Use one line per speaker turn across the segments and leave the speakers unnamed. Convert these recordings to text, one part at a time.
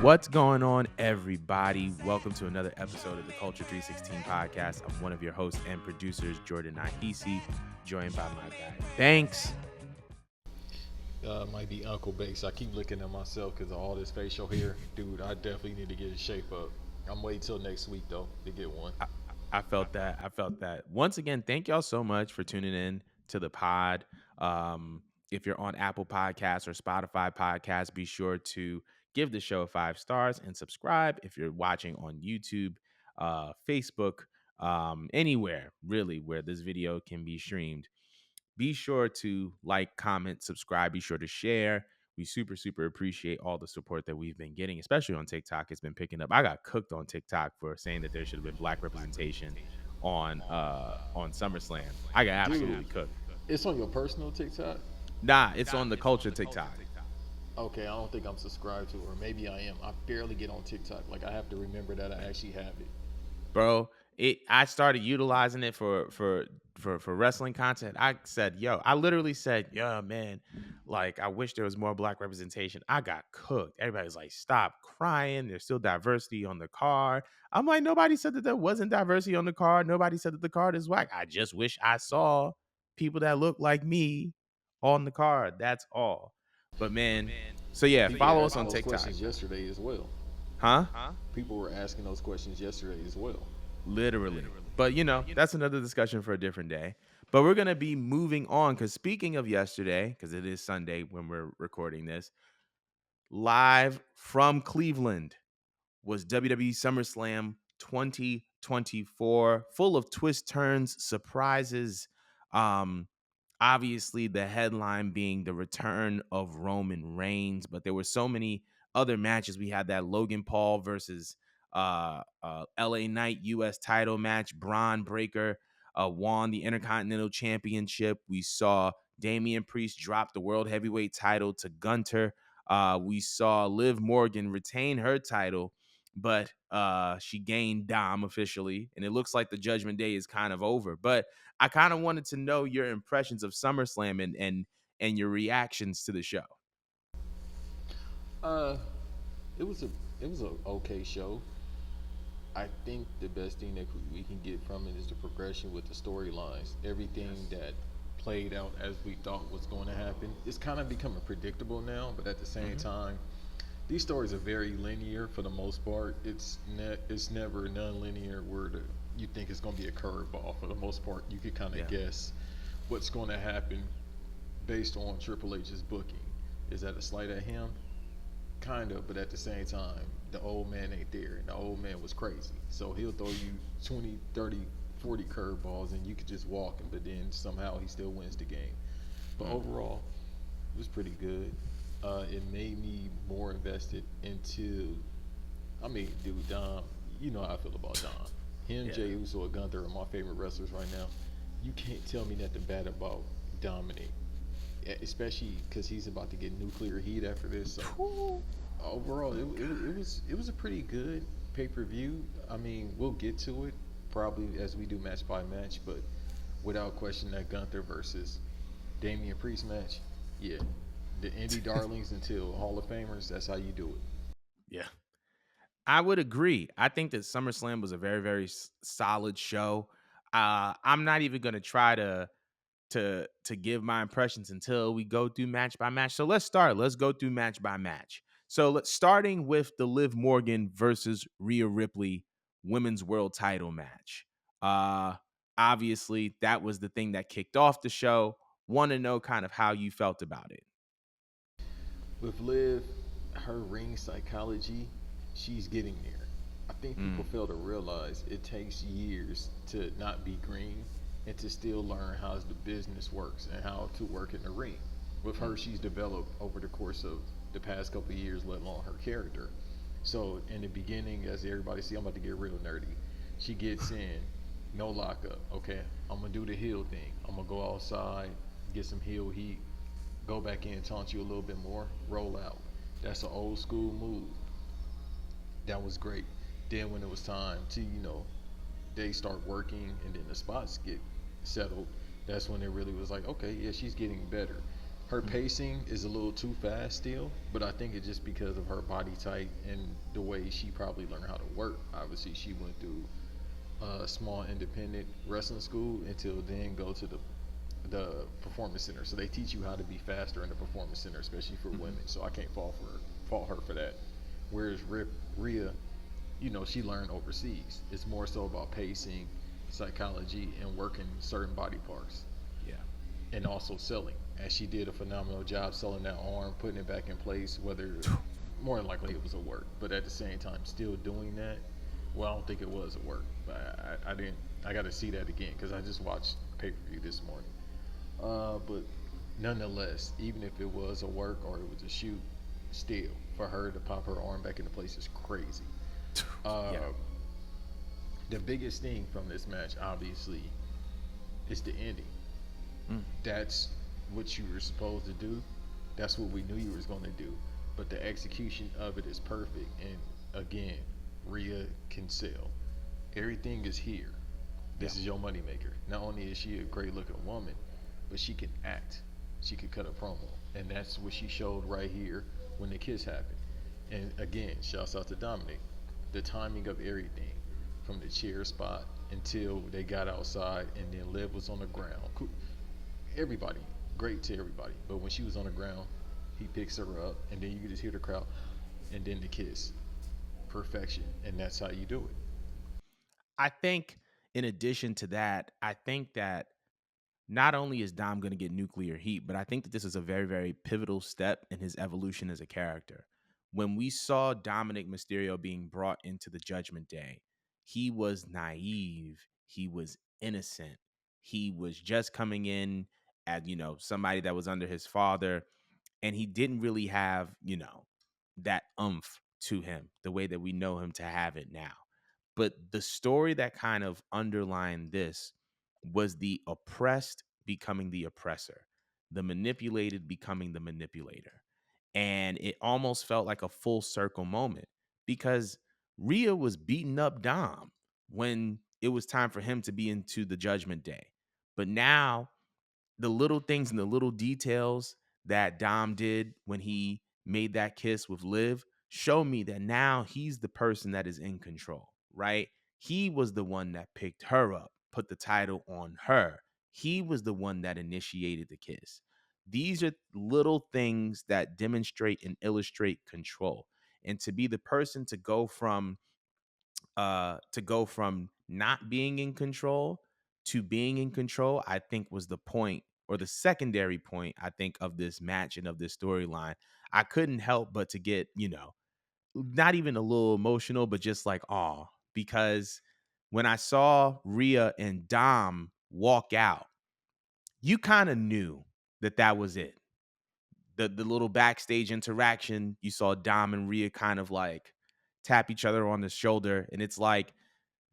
What's going on, everybody? Welcome to another episode of the Culture 316 podcast. I'm one of your hosts and producers, Jordan Nahisi, joined by my guy, Banks.
Might be Uncle Banks. I keep looking at myself because of all this facial hair. Dude, I definitely need to get in shape up. I'm waiting till next week, though, to get one.
I felt that. I felt that. Once again, thank y'all so much for tuning in to the pod. If you're on Apple Podcasts or Spotify Podcasts, be sure to give the show 5 stars and subscribe. If you're watching on YouTube, Facebook, anywhere really where this video can be streamed, be sure to like, comment, subscribe. Be sure to share. We super appreciate all the support that we've been getting, especially on TikTok. It's been picking up. I got cooked on TikTok for saying that there should have been black representation on SummerSlam. I got absolutely
Dude,
cooked.
it's on your personal TikTok?
Nah, it's on the culture TikTok.
Okay, I don't think I'm subscribed to it, or maybe I am. I barely get on TikTok. Like, I have to remember that I actually have it.
Bro, I started utilizing it for wrestling content. I said, yo, I literally said, yo, man, like I wish there was more black representation. I got cooked. Everybody's like, stop crying. There's still diversity on the card. I'm like, nobody said that there wasn't diversity on the card. Nobody said that the card is whack. I just wish I saw people that look like me on the card. That's all. But man, so yeah,
People
follow
were
us on
asking those
TikTok.
questions yesterday as well.
Huh?
People were asking those questions yesterday as well.
Literally. But that's another discussion for a different day. But we're going to be moving on because speaking of yesterday, because it is Sunday when we're recording this, live from Cleveland was WWE SummerSlam 2024, full of twists, turns, surprises. Um, Obviously, the headline being the return of Roman Reigns, but there were so many other matches. We had that Logan Paul versus LA Knight US title match. Braun Breaker won the Intercontinental Championship. We saw Damian Priest drop the World Heavyweight title to Gunter. We saw Liv Morgan retain her title, but she gained Dom officially, and it looks like the Judgment Day is kind of over. But I kind of wanted to know your impressions of SummerSlam and your reactions to the show.
Uh, it was a okay show. I think the best thing that we can get from it is the progression with the storylines. Everything that played out as we thought was going to happen. It's kind of becoming predictable now, but at the same time, these stories are very linear for the most part. It's never non-linear where you think it's going to be a curveball. For the most part, you can kind of guess what's going to happen based on Triple H's booking. Is that a slight at him? Kind of, but at the same time, the old man ain't there, and the old man was crazy. So he'll throw you 20, 30, 40 curveballs, and you could just walk him, but then somehow he still wins the game. But overall, it was pretty good. It made me more invested into. I mean, dude, Dom. You know how I feel about Dom. Him, Jey Uso, and Gunther are my favorite wrestlers right now. You can't tell me nothing bad about Dominic, especially because he's about to get nuclear heat after this. So overall, it was a pretty good pay per view. I mean, we'll get to it probably as we do match by match, but without question, that Gunther versus Damian Priest match, yeah, the indie darlings until Hall of Famers. That's how you do it.
Yeah, I would agree. I think that SummerSlam was a very solid show. I'm not even gonna try to give my impressions until we go through match by match. So let's start. Let's go through match by match. So let's starting with the Liv Morgan versus Rhea Ripley women's world title match. Uh Obviously that was the thing that kicked off the show. Want to know kind of how you felt about it.
With Liv, her ring psychology, she's getting there. I think people fail to realize it takes years to not be green and to still learn how the business works and how to work in the ring. With her, she's developed over the course of the past couple of years, let alone her character. So in the beginning, as everybody see, I'm about to get real nerdy. She gets in, no lockup. Okay, I'm gonna do the heel thing. I'm gonna go outside, get some heel heat, go back in, taunt you a little bit more, roll out. That's an old school move. That was great. Then when it was time to, they start working and then the spots get settled, that's when it really was like, okay, yeah, she's getting better. Her pacing is a little too fast still, but I think it's just because of her body type and the way she probably learned how to work. Obviously, she went through a small independent wrestling school until then go to the performance center. So they teach you how to be faster in the performance center, especially for
Mhm.
women. So I can't fault her for that. Whereas Rhea, she learned overseas. It's more so about pacing, psychology, and working certain body parts,
Yeah.
and also selling. As she did a phenomenal job selling that arm, putting it back in place. Whether more than likely it was a work, but at the same time, still doing that. Well, I don't think it was a work, but I didn't. I got to see that again because I just watched pay per view this morning. But nonetheless, even if it was a work or it was a shoot, still for her to pop her arm back into place is crazy.
Yeah.
Uh, the biggest thing from this match, obviously, is the ending.
Mm.
That's what you were supposed to do. That's what we knew you was going to do. But the execution of it is perfect. And again, Rhea can sell. Everything is here.
Yeah.
This is your moneymaker. Not only is she a great looking woman, but she can act. She can cut a promo. And that's what she showed right here when the kiss happened. And again, shouts out to Dominic. The timing of everything from the chair spot until they got outside and then Liv was on the ground. Everybody, great to everybody. But when she was on the ground, he picks her up and then you can just hear the crowd and then the kiss. Perfection. And that's how you do it.
I think in addition to that, I think that not only is Dom going to get nuclear heat, but I think that this is a very, very pivotal step in his evolution as a character. When we saw Dominic Mysterio being brought into the Judgment Day, he was naive, he was innocent, he was just coming in as, somebody that was under his father, and he didn't really have, that umph to him the way that we know him to have it now. But the story that kind of underlined this was the oppressed becoming the oppressor, the manipulated becoming the manipulator. And it almost felt like a full circle moment because Rhea was beating up Dom when it was time for him to be into the Judgment Day. But now the little things and the little details that Dom did when he made that kiss with Liv show me that now he's the person that is in control, right? He was the one that picked her up, put the title on her. He was the one that initiated the kiss. These are little things that demonstrate and illustrate control. And to be the person to go from not being in control to being in control, I think was the point or the secondary point, I think, of this match and of this storyline. I couldn't help but to get, not even a little emotional, but just like, oh, because when I saw Rhea and Dom walk out, you kind of knew that that was it. The little backstage interaction, you saw Dom and Rhea kind of like tap each other on the shoulder, and it's like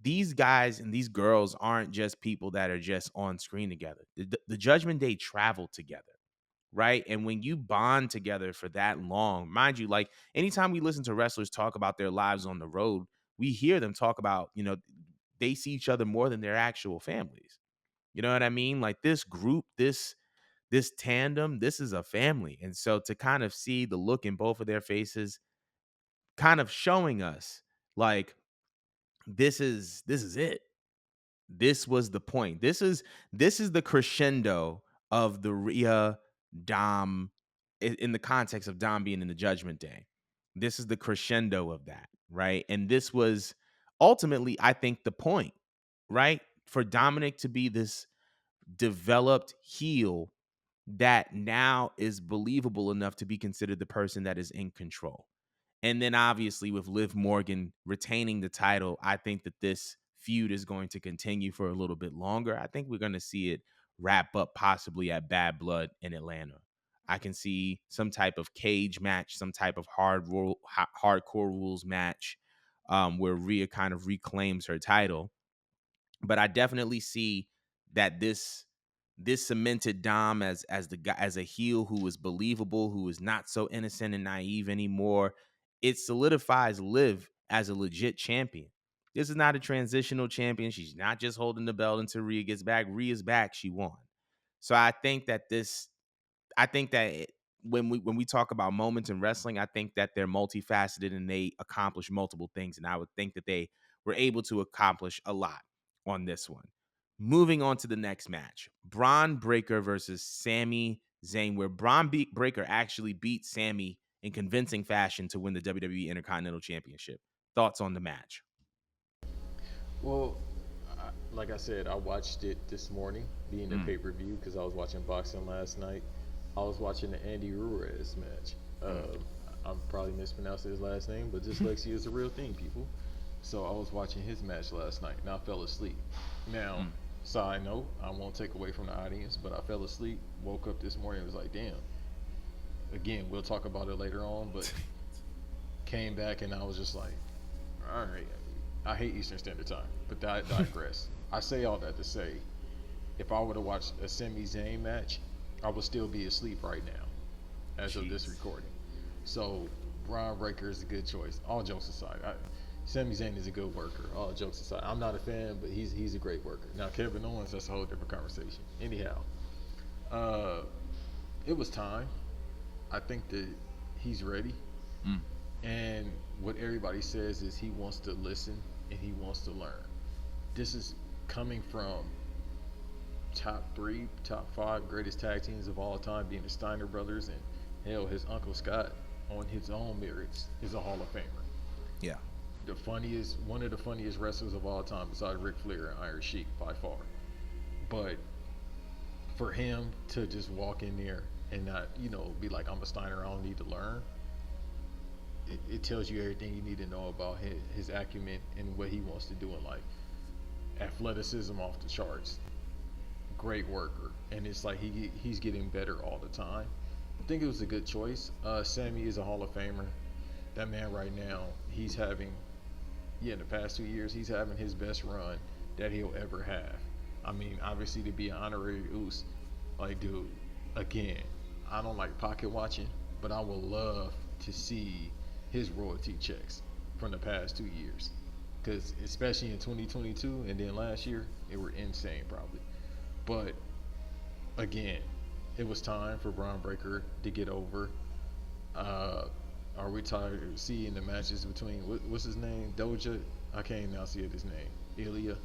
these guys and these girls aren't just people that are just on screen together. The Judgment Day travel together, right? And when you bond together for that long, mind you, like anytime we listen to wrestlers talk about their lives on the road, we hear them talk about, they see each other more than their actual families. You know what I mean? Like this group, this tandem, this is a family. And so to kind of see the look in both of their faces, kind of showing us like this is it. This was the point. This is the crescendo of the Rhea Dom in the context of Dom being in the Judgment Day. This is the crescendo of that, right? And this was ultimately, I think, the point, right? For Dominic to be this developed heel that now is believable enough to be considered the person that is in control. And then obviously with Liv Morgan retaining the title, I think that this feud is going to continue for a little bit longer. I think we're going to see it wrap up possibly at Bad Blood in Atlanta. I can see some type of cage match, some type of hardcore rules match where Rhea kind of reclaims her title. But I definitely see that this cemented Dom as the guy, as a heel who is believable, who is not so innocent and naive anymore. It solidifies Liv as a legit champion. This is not a transitional champion. She's not just holding the belt until Rhea gets back. Rhea's back. She won. So I think that I think that when we talk about moments in wrestling, I think that they're multifaceted and they accomplish multiple things, and I would think that they were able to accomplish a lot on this one. Moving on to the next match, Braun Breaker versus Sami Zayn, where Breaker actually beat Sami in convincing fashion to win the WWE Intercontinental Championship. Thoughts on the match?
Well, like I said, I watched it this morning, being a
Mm,
pay per view, because I was watching boxing last night. I was watching the Andy Ruiz match.
mm,
I'm probably mispronouncing his last name, but dyslexia is a real thing, people. So I was watching his match last night, and I fell asleep. Now,
mm.
side note, I won't take away from the audience, but I fell asleep, woke up this morning, and was like, damn. Again, we'll talk about it later on, but came back and I was just like, all right, I hate Eastern Standard Time, but I digress. I say all that to say, if I were to watch a Sami Zayn match, I would still be asleep right now, as of this
Jeez.
recording. So Braun Breaker is a good choice. All jokes aside, Sami Zayn is a good worker. All jokes aside, I'm not a fan, but he's a great worker. Now Kevin Owens, that's a whole different conversation. Anyhow, uh, it was time. I think that he's ready.
Mm,
And what everybody says is he wants to listen and he wants to learn. This is coming from top three, top five greatest tag teams of all time, being the Steiner brothers, and hell, his uncle Scott, on his own merits, is a Hall of Famer.
yeah.
One of the funniest wrestlers of all time, besides Ric Flair and Iron Sheik, by far. But for him to just walk in there and not, be like, I'm a Steiner, I don't need to learn, it tells you everything you need to know about his acumen and what he wants to do in life. Athleticism off the charts, great worker, and it's like he's getting better all the time. I think it was a good choice. Sammy is a Hall of Famer. That man right now, he's having, in the past 2 years, he's having his best run that he'll ever have. I mean, obviously to be an honorary Oos, like dude, again, I don't like pocket watching, but I would love to see his royalty checks from the past 2 years, because especially in 2022 and then last year, they were insane probably. But again, it was time for Braun Breaker to get over. Uh, are we tired of seeing the matches between what's his name? Doja? I can't now see his name. Ilya.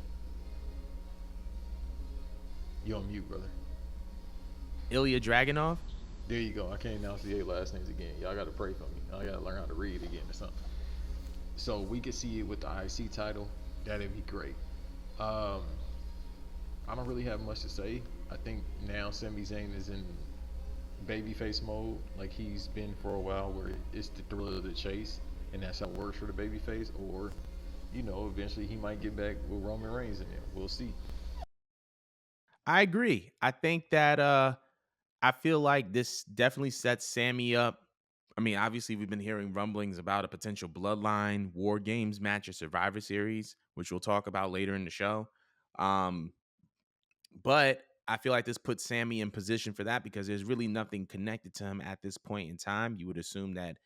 You on mute, brother.
Ilya Dragunov?
There you go. I can't now see their last names again. Y'all gotta pray for me. I gotta learn how to read again or something. So we could see it with the IC title. That'd be great. Um, I don't really have much to say. I think now Sami Zayn is in babyface mode, like he's been for a while, where it's the thrill of the chase, and that's how it works for the babyface. Or, eventually he might get back with Roman Reigns in there. We'll see.
I agree. I think that I feel like this definitely sets Sammy up. I mean, obviously, we've been hearing rumblings about a potential Bloodline War Games match or Survivor Series, which we'll talk about later in the show. Um, but I feel like this puts Sammy in position for that because there's really nothing connected to him at this point in time. You would assume that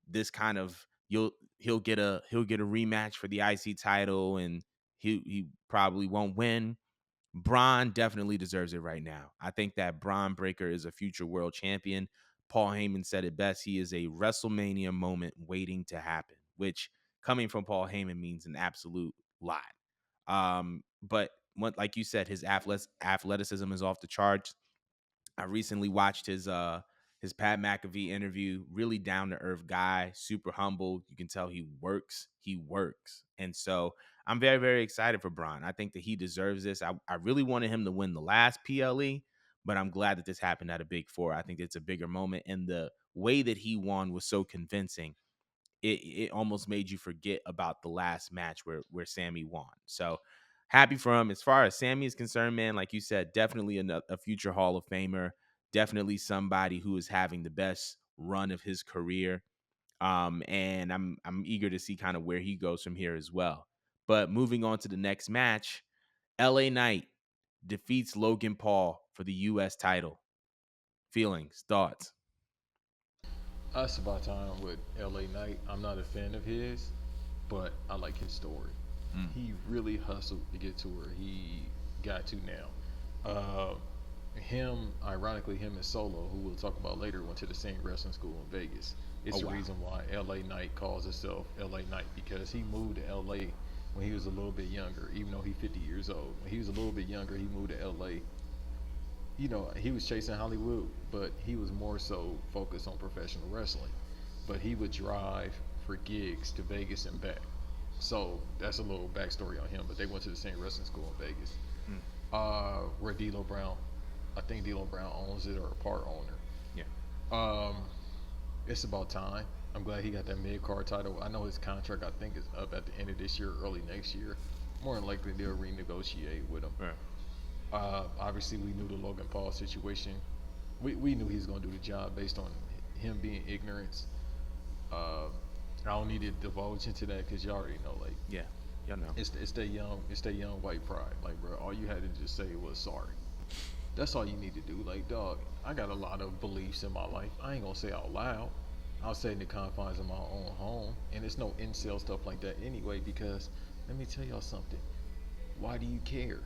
this kind of he'll get a rematch for the IC title, and he probably won't win. Braun definitely deserves it right now. I think that Braun Breaker is a future world champion. Paul Heyman said it best. He is a WrestleMania moment waiting to happen, which coming from Paul Heyman means an absolute lot. But like you said, his athleticism is off the charts. I recently watched his Pat McAfee interview. Really down to earth guy, super humble. You can tell he works. He works, and so I'm very very excited for Braun. I think that he deserves this. I really wanted him to win the last PLE, but I'm glad that this happened at a Big Four. I think it's a bigger moment, and the way that he won was so convincing it almost made you forget about the last match where Sammy won. So happy for him. As far as Sammy is concerned, man, like you said, definitely a future Hall of Famer. Definitely somebody who is having the best run of his career. And I'm eager to see kind of where he goes from here as well. But moving on to the next match, LA Knight defeats Logan Paul for the US title. Feelings, thoughts.
Us about time with LA Knight. I'm not a fan of his, but I like his story.
Mm,
He really hustled to get to where he got to now. Him, ironically, him and Solo, who we'll talk about later, went to the same wrestling school in Vegas.
Oh
It's the
wow.
reason why LA Knight calls itself LA Knight, because he moved to LA when he was a little bit younger, even though he's 50 years old. When he was a little bit younger, he moved to LA. He was chasing Hollywood, but he was more so focused on professional wrestling. But he would drive for gigs to Vegas and back. So that's a little backstory on him. But they went to the same wrestling school in Vegas,
Mm,
where D'Lo Brown, I think D'Lo Brown owns it or a part owner.
yeah.
Um, it's about time. I'm glad he got that mid card title. I know his contract, I think, is up at the end of this year, early next year. More than likely, they'll renegotiate with him.
Right.
Obviously, we knew the Logan Paul situation. We knew he was going to do the job based on him being ignorant. Uh, I don't need to divulge into that because you already know. Like,
Yeah. Y'all know.
it's that young white pride. Like, bro, all you had to just say was sorry. That's all you need to do. Like, dog, I got a lot of beliefs in my life. I ain't gonna say out loud. I'll say in the confines of my own home, and it's no incel stuff like that anyway. Because let me tell y'all something. Why do you care?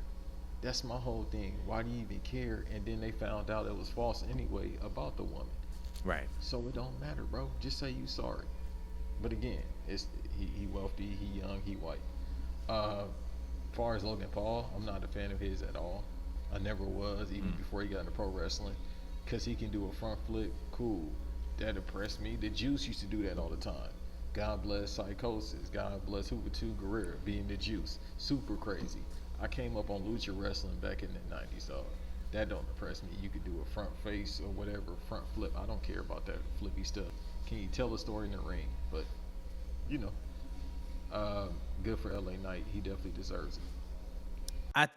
That's my whole thing. Why do you even care? And then they found out it was false anyway about the woman.
Right.
So it don't matter, bro. Just say you sorry. But again, he wealthy, he young, he white. Far as Logan Paul, I'm not a fan of his at all. I never was, even
Mm.
before he got into pro wrestling, because he can do a front flip. Cool, that impressed me. The Juice used to do that all the time. God bless Psychosis. God bless Hoover 2 Guerrero being the Juice. Super crazy. I came up on lucha wrestling back in the 90s, so that don't impress me. You could do a front face or whatever, front flip. I don't care about that flippy stuff. Can you tell a story in the ring? But, you know, good for LA Knight. He definitely deserves it.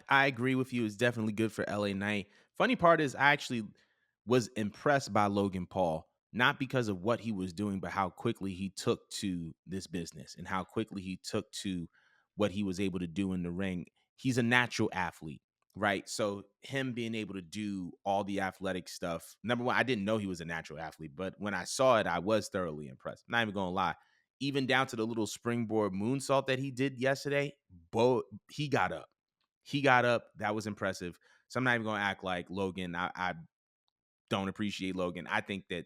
I agree with you. It's definitely good for LA Knight. Funny part is I actually was impressed by Logan Paul, not because of what he was doing, but how quickly he took to this business and how quickly he took to what he was able to do in the ring. He's a natural athlete, right? So him being able to do all the athletic stuff. Number one, I didn't know he was a natural athlete, but when I saw it, I was thoroughly impressed. I'm not even gonna lie. Even down to the little springboard moonsault that he did yesterday, he got up. He got up. That was impressive. So I'm not even going to act like Logan. I don't appreciate Logan. I think that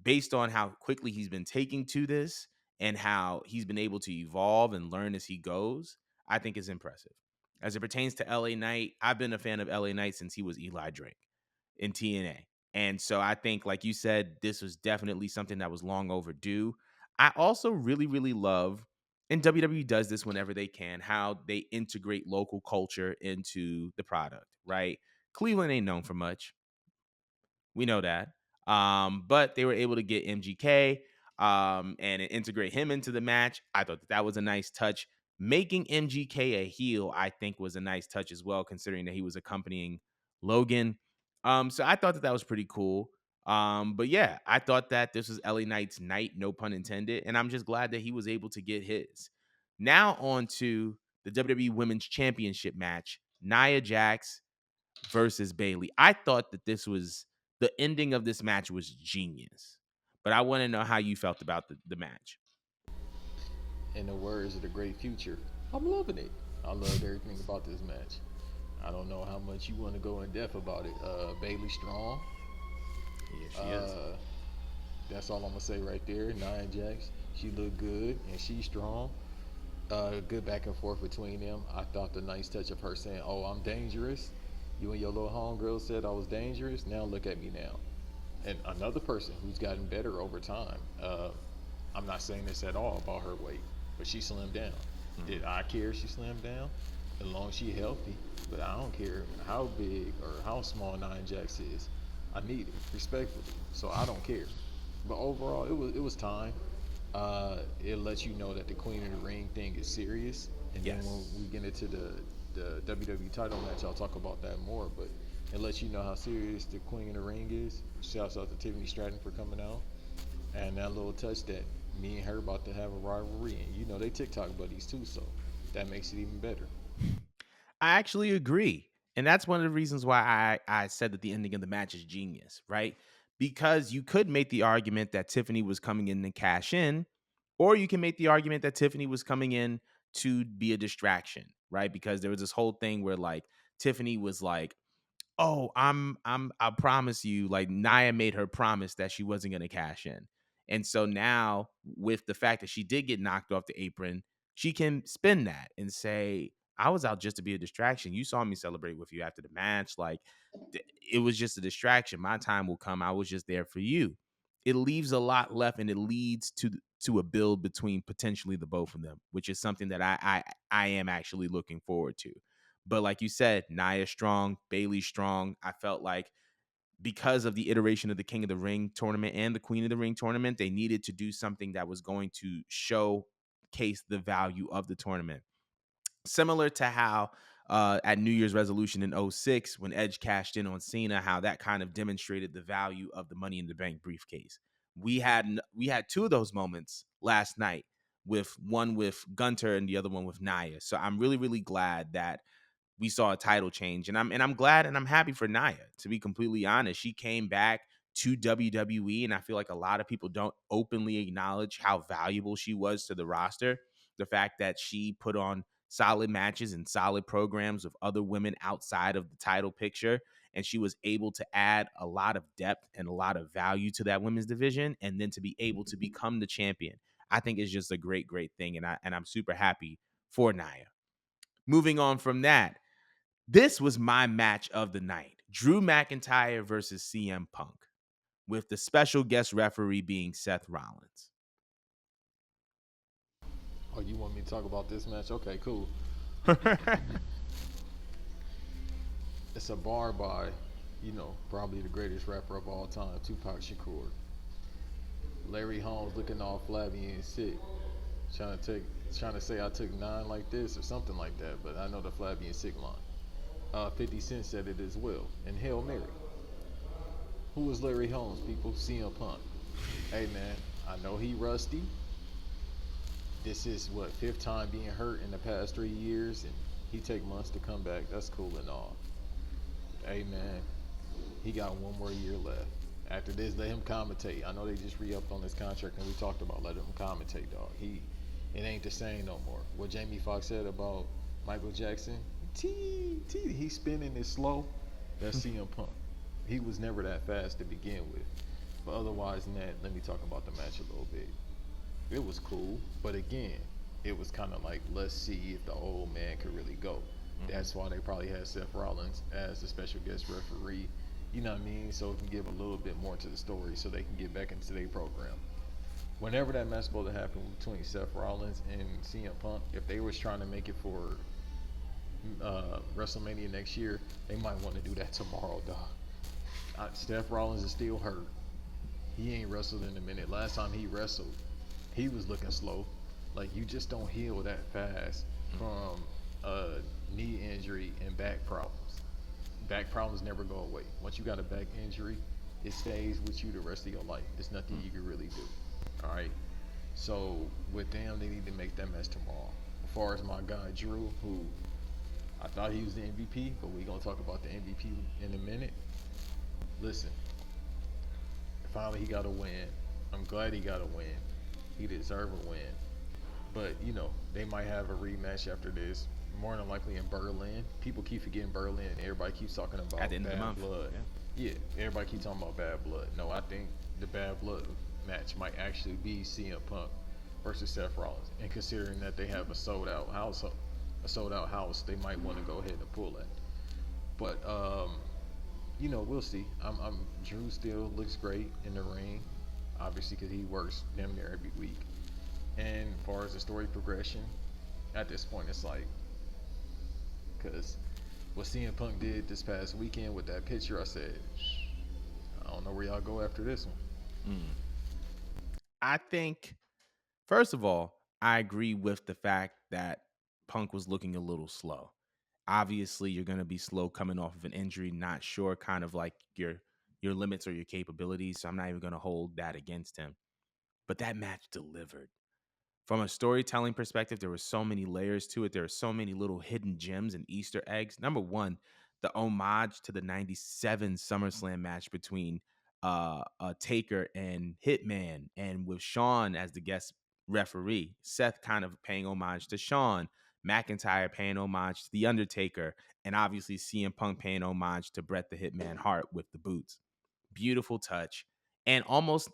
based on how quickly he's been taking to this and how he's been able to evolve and learn as he goes, I think is impressive. As it pertains to LA Knight, I've been a fan of LA Knight since he was Eli Drake in TNA. And so I think, like you said, this was definitely something that was long overdue. I also really, really love, and WWE does this whenever they can, how they integrate local culture into the product, right? Cleveland ain't known for much. We know that. But they were able to get MGK and integrate him into the match. I thought that, that was a nice touch. Making MGK a heel, I think, was a nice touch as well, considering that he was accompanying Logan. So I thought that that was pretty cool. But yeah, I thought that this was LA Knight's night, no pun intended, and I'm just glad that he was able to get his. Now on to the WWE Women's Championship match: Nia Jax versus Bailey. I thought that this was the ending of this match was genius. But I want to know how you felt about the match.
In the words of the great future, I'm loving it. I loved everything about this match. I don't know how much you want to go in depth about it. Bailey Strong.
Yeah, she is.
Uh, that's all I'm gonna say right there. Nia Jax. She looked good and she's strong. Good back and forth between them. I thought the nice touch of her saying, "Oh, I'm dangerous." You and your little homegirl said I was dangerous. Now look at me now. And another person who's gotten better over time. I'm not saying this at all about her weight, but she slimmed down.
Mhm.
Did I care if she slimmed down? As long as she healthy. But I don't care how big or how small Nine Jax is. I need it respectfully, so I don't care. But overall, it was time. It lets you know that the Queen of the Ring thing is serious. And then when
Yes.
we get into the WWE title match, I'll talk about that more. But it lets you know how serious the Queen of the Ring is. Shouts out to Tiffany Stratton for coming out. And that little touch that me and her about to have a rivalry. And you know, they TikTok buddies too, so that makes it even better.
I actually agree. And that's one of the reasons why I said that the ending of the match is genius, right? Because you could make the argument that Tiffany was coming in to cash in, or you can make the argument that Tiffany was coming in to be a distraction, right? Because there was this whole thing where like Tiffany was like, Oh, I promise you, like Nia made her promise that she wasn't gonna cash in. And so now, with the fact that she did get knocked off the apron, she can spin that and say, I was out just to be a distraction. You saw me celebrate with you after the match. Like it was just a distraction. My time will come. I was just there for you. It leaves a lot left and it leads to a build between potentially the both of them, which is something that I am actually looking forward to. But like you said, Nia strong, Bailey strong. I felt like because of the iteration of the King of the Ring tournament and the Queen of the Ring tournament, they needed to do something that was going to showcase the value of the tournament. Similar to how at New Year's resolution in '06, when Edge cashed in on Cena, how that kind of demonstrated the value of the Money in the Bank briefcase. We had two of those moments last night, with one with Gunter and the other one with Nia. So I'm really really glad that we saw a title change, and I'm glad and I'm happy for Nia. To be completely honest, she came back to WWE, and I feel like a lot of people don't openly acknowledge how valuable she was to the roster. The fact that she put on solid matches and solid programs with other women outside of the title picture, and she was able to add a lot of depth and a lot of value to that women's division, and then to be able to become the champion. I think is just a great, great thing, and I'm super happy for Nia. Moving on from that, this was my match of the night. Drew McIntyre versus CM Punk, with the special guest referee being Seth Rollins.
Oh, you want me to talk about this match? Okay, cool. It's a bar by, probably the greatest rapper of all time, Tupac Shakur. Larry Holmes looking all flabby and sick, trying to say I took 9 like this or something like that, but I know the flabby and sick line. 50 Cent said it as well. And Hail Mary. Who was Larry Holmes, people? CM Punk. Hey man, I know he rusty. This is what, fifth time being hurt in the past 3 years, and he take months to come back. That's cool and all. Hey man, he got one more year left. After this, let him commentate. I know they just re-upped on his contract, and we talked about letting him commentate, dog. It ain't the same no more. What Jamie Foxx said about Michael Jackson, he's spinning it slow. That's CM Punk. He was never that fast to begin with. But otherwise than that, let me talk about the match a little bit. It was cool, but again, it was kind of like, let's see if the old man could really go. That's why they probably had Seth Rollins as the special guest referee. You know what I mean? So it can give a little bit more to the story, so they can get back into their program. Whenever that match supposed to happen between Seth Rollins and CM Punk, if they was trying to make it for WrestleMania next year, they might want to do that tomorrow, dog. Seth Rollins is still hurt. He ain't wrestled in a minute. Last time he wrestled, he was looking slow. Like, you just don't heal that fast from a knee injury and back problems. Back problems never go away. Once you got a back injury, it stays with you the rest of your life. There's nothing you can really do. All right. So with them, they need to make that match tomorrow. As far as my guy Drew, who I thought he was the MVP, but we're gonna talk about the MVP in a minute. Listen, finally he got a win. I'm glad he got a win. He deserved a win. But they might have a rematch after this. More than likely in Berlin. People keep forgetting Berlin. Everybody keeps talking
At
about
the end of the
bad
month.
blood. Yeah, everybody keeps talking about bad blood. No, I think the bad blood match might actually be CM Punk versus Seth Rollins. And considering that they have a sold out house, they might want to go ahead and pull that. But we'll see. Drew still looks great in the ring, obviously because he works damn near every week. And as far as the story progression, at this point, it's like, because what CM Punk did this past weekend with that picture, I said, I don't know where y'all go after this one.
Mm. I think, first of all, I agree with the fact that Punk was looking a little slow. Obviously, you're going to be slow coming off of an injury, not sure kind of like your limits or your capabilities. So I'm not even going to hold that against him. But that match delivered. From a storytelling perspective, there were so many layers to it. There are so many little hidden gems and Easter eggs. Number one, the homage to the '97 SummerSlam match between Taker and Hitman, and with Shawn as the guest referee. Seth kind of paying homage to Shawn, McIntyre paying homage to The Undertaker, and obviously CM Punk paying homage to Bret the Hitman Hart with the boots. Beautiful touch. And almost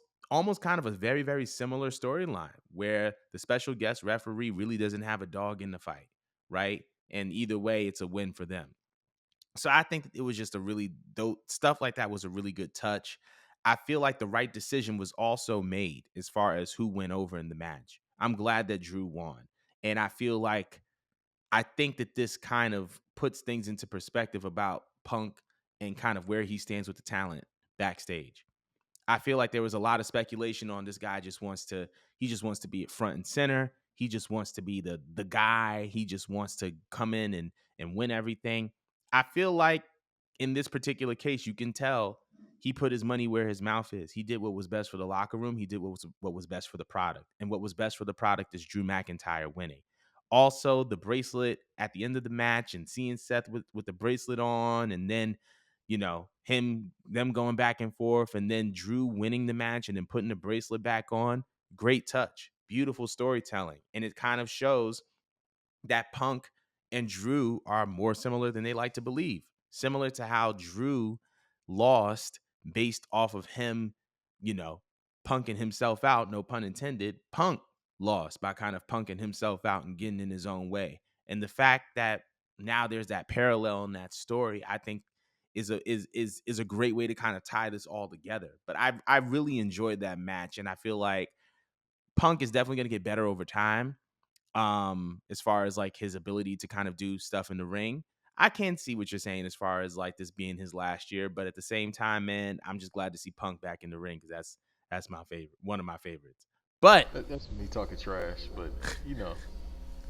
kind of a very, very similar storyline where the special guest referee really doesn't have a dog in the fight, right? And either way, it's a win for them. So I think it was just a really dope stuff like that was a really good touch. I feel like the right decision was also made as far as who went over in the match. I'm glad that Drew won. And I feel like I think that this kind of puts things into perspective about Punk and kind of where he stands with the talent backstage. I feel like there was a lot of speculation on this guy just wants to be at front and center. He just wants to be the guy. He just wants to come in and win everything. I feel like in this particular case, you can tell he put his money where his mouth is. He did what was best for the locker room. He did what was best for the product. And what was best for the product is Drew McIntyre winning. Also, the bracelet at the end of the match and seeing Seth with the bracelet on, and then them going back and forth, and then Drew winning the match and then putting the bracelet back on. Great touch, beautiful storytelling, and it kind of shows that Punk and Drew are more similar than they like to believe. Similar to how Drew lost based off of him, you know, punking himself out, no pun intended. Punk lost by kind of punking himself out and getting in his own way. And the fact that now there's that parallel in that story, I think is a great way to kind of tie this all together. But I really enjoyed that match, and I feel like Punk is definitely going to get better over time, as far as like his ability to kind of do stuff in the ring. I can see what you're saying as far as like this being his last year, but at the same time, man, I'm just glad to see Punk back in the ring because that's my favorite, one of my favorites. But
That's me talking trash, but you know,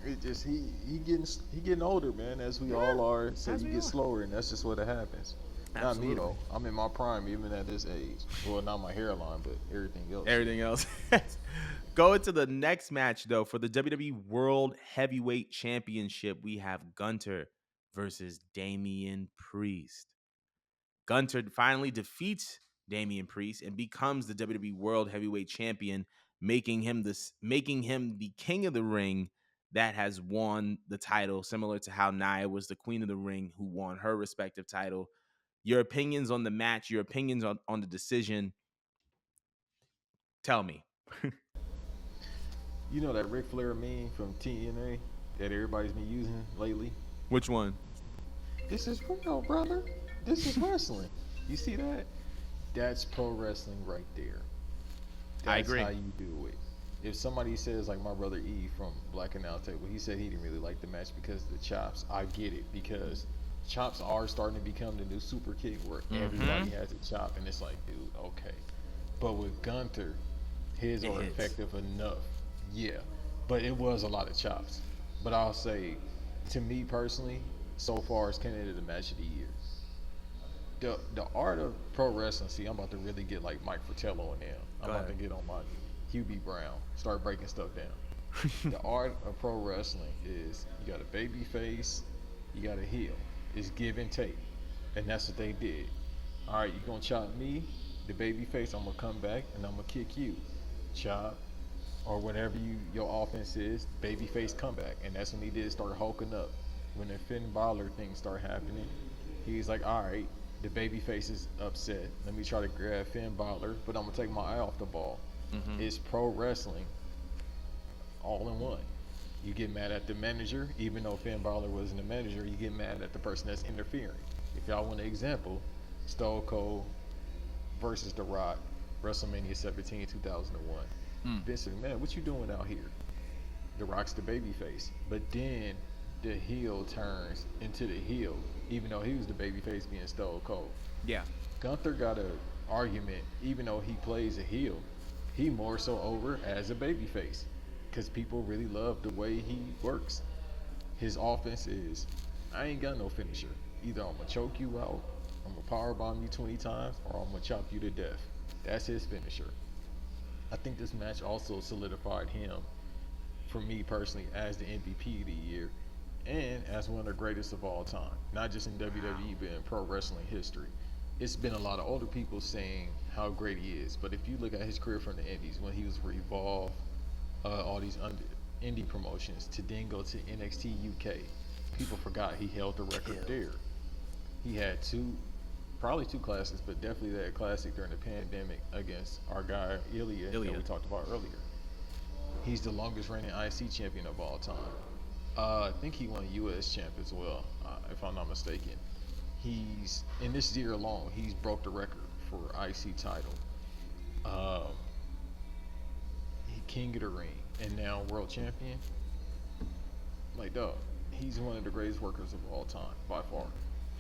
it just he getting older, man. As we
yeah,
all are, so
as
you
we
get
are.
slower, and that's just what it happens. Not me
Absolutely.
though. I'm in my prime, even at this age. Well, not my hairline, but everything else. Yeah.
Everything else. Going to the next match though for the WWE World Heavyweight Championship, we have Gunter versus Damian Priest. Gunter finally defeats Damian Priest and becomes the WWE World Heavyweight Champion, making him the king of the ring that has won the title, similar to how Nia was the queen of the ring who won her respective title. Your opinions on the match, your opinions on the decision. Tell me.
You know that Ric Flair meme from TNA that everybody's been using lately?
Which one?
This is real, brother. This is wrestling. You see that? That's pro wrestling right there.
I
That's how
agree.
you do it. If somebody says like my brother E from Black and Out Table, he said he didn't really like the match because of the chops. I get it because chops are starting to become the new super kick where
Mm-hmm.
everybody has a chop and it's like, dude, okay. But with Gunter, his
It
are
hits.
effective enough. Yeah. But it was a lot of chops. But I'll say, to me personally, so far it's candidate the match of the year. The art of pro wrestling. See, I'm about to really get like Mike Fratello in there. I'm
Go
about to
ahead.
get on my Hubie Brown. Start breaking stuff down. The art of pro wrestling is you got a baby face, you got a heel. It's give and take, and that's what they did. All right, you gonna chop me, the baby face. I'm gonna come back and I'm gonna kick you. Chop or whatever your offense is, babyface comeback, and that's when he did start hulking up. When the Finn Balor thing started happening, he's like, all right, the babyface is upset. Let me try to grab Finn Balor, but I'm gonna take my eye off the ball.
Mm-hmm.
It's pro wrestling, all in one. You get mad at the manager, even though Finn Balor wasn't the manager. You get mad at the person that's interfering. If y'all want an example, Stone Cold versus The Rock, WrestleMania 17, 2001.
Mm.
Vince said, man, what you doing out here? The Rock's the babyface. But then the heel turns into the heel, even though he was the babyface being Stone Cold.
Yeah.
Gunther got a argument, even though he plays a heel, he more so over as a babyface because people really love the way he works. His offense is, I ain't got no finisher. Either I'm gonna choke you out, I'm gonna power bomb you 20 times, or I'm gonna chop you to death. That's his finisher. I think this match also solidified him, for me personally, as the MVP of the year and as one of the greatest of all time. Not just in WWE, but in pro wrestling history. It's been a lot of older people saying how great he is, but if you look at his career from the Indies, when he was Revolve, all these indie promotions to then go to NXT UK. People forgot he held the record
Killed.
there. He had probably two classics, but definitely that classic during the pandemic against our guy Ilya that we
Ilya.
talked about earlier. He's the longest reigning IC champion of all time. I think he won US champ as well, if I'm not mistaken. He's in this year alone, he's broke the record for IC title. Um, he king of the ring and now world champion. Like, dog, he's one of the greatest workers of all time by far.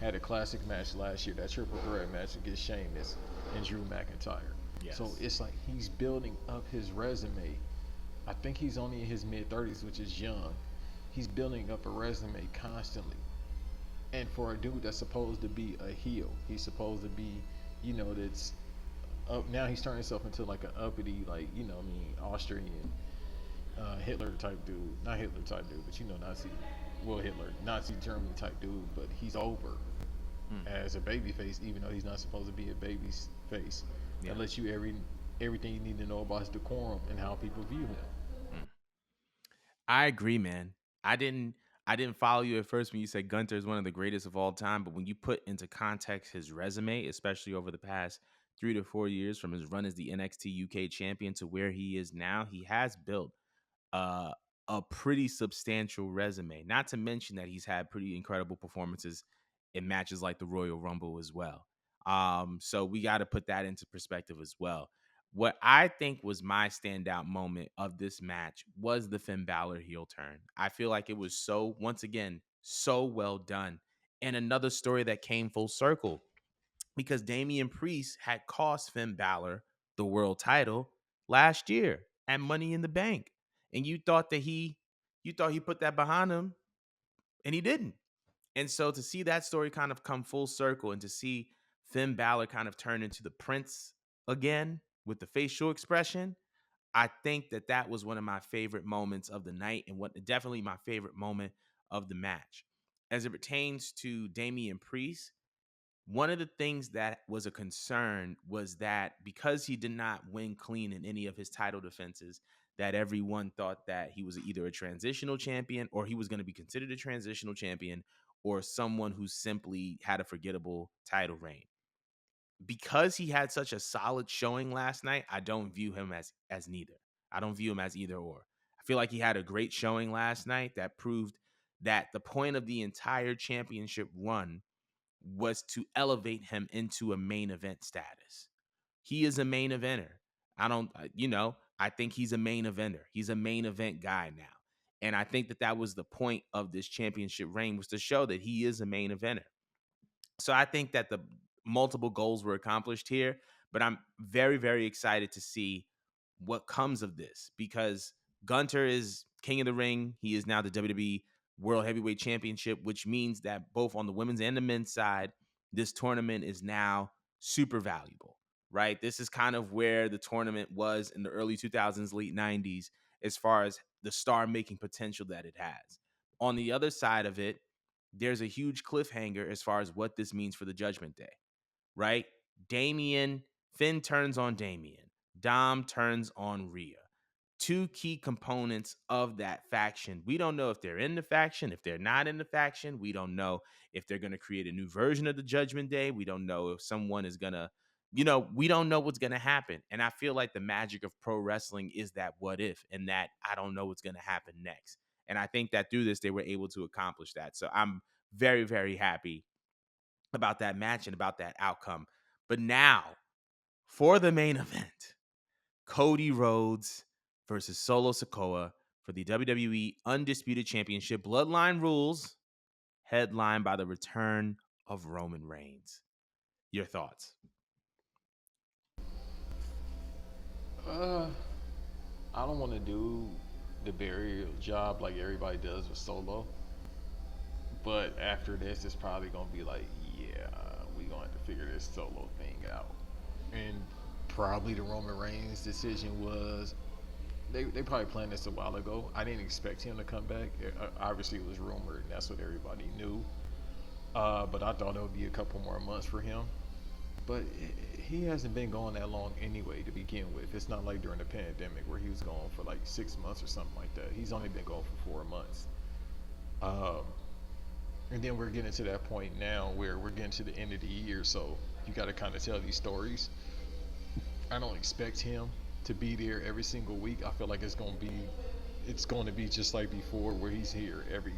Had a classic match last year, that triple threat match against Sheamus and Drew McIntyre. So
Yes.
it's like he's building up his resume. I think he's only in his mid 30s, which is young. He's building up a resume constantly. And for a dude that's supposed to be a heel, he's supposed to be, that's up now. He's turning himself into like an uppity, like Austrian Hitler type dude. Not Hitler type dude, but Nazi. Well, Hitler, Nazi Germany type dude. But he's over
Mm.
as a baby face, even though he's not supposed to be a baby face.
Yeah.
That lets you everything you need to know about his decorum and how people view him.
Mm. I agree, man. I didn't follow you at first when you said Gunter is one of the greatest of all time, but when you put into context his resume, especially over the past 3 to 4 years from his run as the NXT UK champion to where he is now, he has built uh, a pretty substantial resume. Not to mention that he's had pretty incredible performances in matches like the Royal Rumble as well. So we got to put that into perspective as well. What I think was my standout moment of this match was the Finn Balor heel turn. I feel like it was so, once again, so well done. And another story that came full circle because Damian Priest had cost Finn Balor the world title last year at Money in the Bank. And you thought he put that behind him, and he didn't. And so to see that story kind of come full circle and to see Finn Balor kind of turn into the prince again with the facial expression, I think that that was one of my favorite moments of the night and what definitely my favorite moment of the match. As it pertains to Damian Priest, one of the things that was a concern was that because he did not win clean in any of his title defenses, that everyone thought that he was either a transitional champion or he was going to be considered a transitional champion or someone who simply had a forgettable title reign. Because he had such a solid showing last night, I don't view him as neither. I don't view him as either or. I feel like he had a great showing last night that proved that the point of the entire championship run was to elevate him into a main event status. He is a main eventer. I don't, I think he's a main eventer. He's a main event guy now. And I think that that was the point of this championship reign was to show that he is a main eventer. So I think that the multiple goals were accomplished here, but I'm very, very excited to see what comes of this because Gunter is king of the ring. He is now the WWE World Heavyweight Championship, which means that both on the women's and the men's side, this tournament is now super valuable, right? This is kind of where the tournament was in the early 2000s, late 90s, as far as the star making potential that it has. On the other side of it, there's a huge cliffhanger as far as what this means for the Judgment Day, right? Damien, Finn turns on Damien. Dom turns on Rhea. Two key components of that faction. We don't know if they're in the faction, if they're not in the faction. We don't know if they're going to create a new version of the Judgment Day. We don't know if someone is going to, we don't know what's going to happen. And I feel like the magic of pro wrestling is that what if, and that I don't know what's going to happen next. And I think that through this, they were able to accomplish that. So I'm very, very happy about that match and about that outcome. But now, for the main event, Cody Rhodes versus Solo Sikoa for the WWE Undisputed Championship. Bloodline Rules, headlined by the return of Roman Reigns. Your thoughts?
Uh, I don't want to do the burial job like everybody does with Solo, but after this, it's probably gonna be like, yeah, we gonna have to figure this Solo thing out. And probably the Roman Reigns decision was they probably planned this a while ago. I didn't expect him to come back. Obviously, it was rumored, and that's what everybody knew. But I thought it would be a couple more months for him. But he hasn't been gone that long anyway to begin with. It's not like during the pandemic where he was gone for like 6 months or something like that. He's only been gone for 4 months. Um, and then we're getting to that point now where we're getting to the end of the year, so you got to kind of tell these stories. I don't expect him to be there every single week. I feel like it's going to be just like before, where he's here every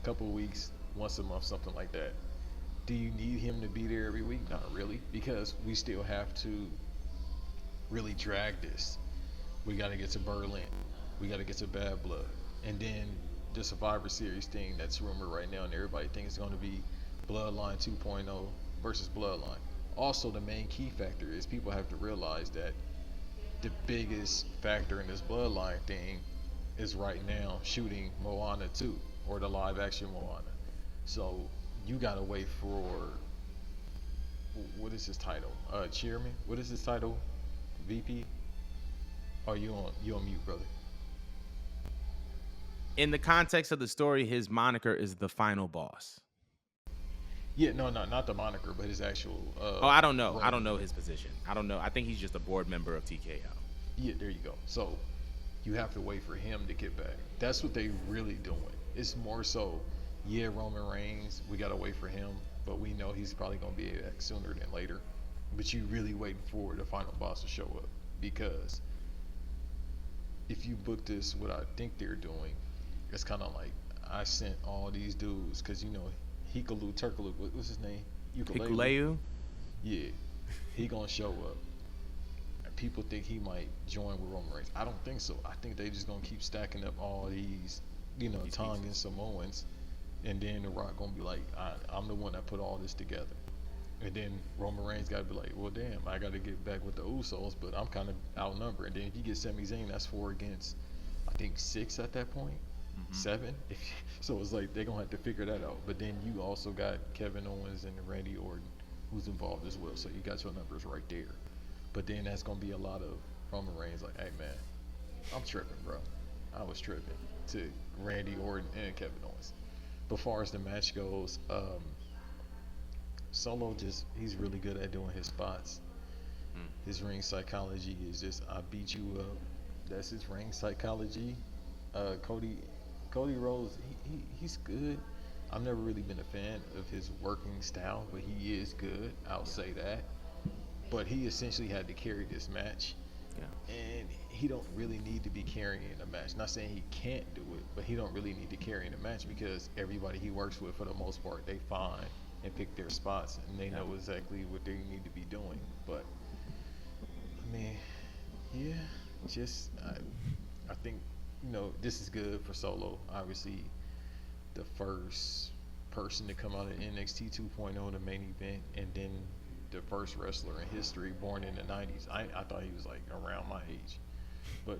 couple of weeks, once a month, something like that. Do you need him to be there every week? Not really, because we still have to really drag this. We got to get to Berlin. We got to get to Bad Blood. And then the Survivor Series thing that's rumored right now, and everybody thinks it's going to be Bloodline 2.0 versus Bloodline. Also, the main key factor is people have to realize that the biggest factor in this Bloodline thing is right now shooting Moana 2, or the live action Moana. So you gotta wait for, what is his title? Chairman. What is his title? VP. Oh, you on mute, brother.
In the context of the story, his moniker is the final boss.
Yeah, no, not the moniker, but his actual
Oh, I don't know. I don't
reign.
know his position. I don't know. I think he's just a board member of TKO.
Yeah, there you go. So you have to wait for him to get back. That's what they really doing. It's more so, yeah, Roman Reigns, we gotta wait for him, but we know he's probably gonna be back sooner than later. But you really waiting for the final boss to show up, because if you book this, what I think they're doing, it's kind of like, I sent all these dudes, because Hikalu Turkalu, what's his name? Ukulele.
Hikuleu?
Yeah, he gonna show up. And people think he might join with Roman Reigns. I don't think so. I think they just gonna keep stacking up all these,
These
Tongan
pieces.
Samoans, and then The Rock gonna be like, I'm the one that put all this together. And then Roman Reigns got to be like, well, damn, I got to get back with the Usos, but I'm kind of outnumbered. And then if you get Sami Zayn, that's 4 against, I think, 6 at that point,
Mm-hmm.
7. So it's like they're going to have to figure that out. But then you also got Kevin Owens and Randy Orton, who's involved as well. So you got your numbers right there. But then that's going to be a lot of Roman Reigns like, hey, man, I'm tripping, bro. I was tripping to Randy Orton and Kevin Owens. But far as the match goes, Solo he's really good at doing his spots.
Mm.
His ring psychology is just, I beat you up. That's his ring psychology. Cody Rhodes, he's good. I've never really been a fan of his working style, but he is good. I'll say that. But he essentially had to carry this match,
Yeah.
and he don't really need to be carrying a match. Not saying he can't do it, but he don't really need to carry in a match, because everybody he works with, for the most part, they find and pick their spots, and they
Yeah.
know exactly what they need to be doing. But I mean, yeah, just I think this is good for Solo. Obviously, the first person to come out of NXT 2.0, the main event, and then the first wrestler in history born in the 90s. I thought he was like around my age, but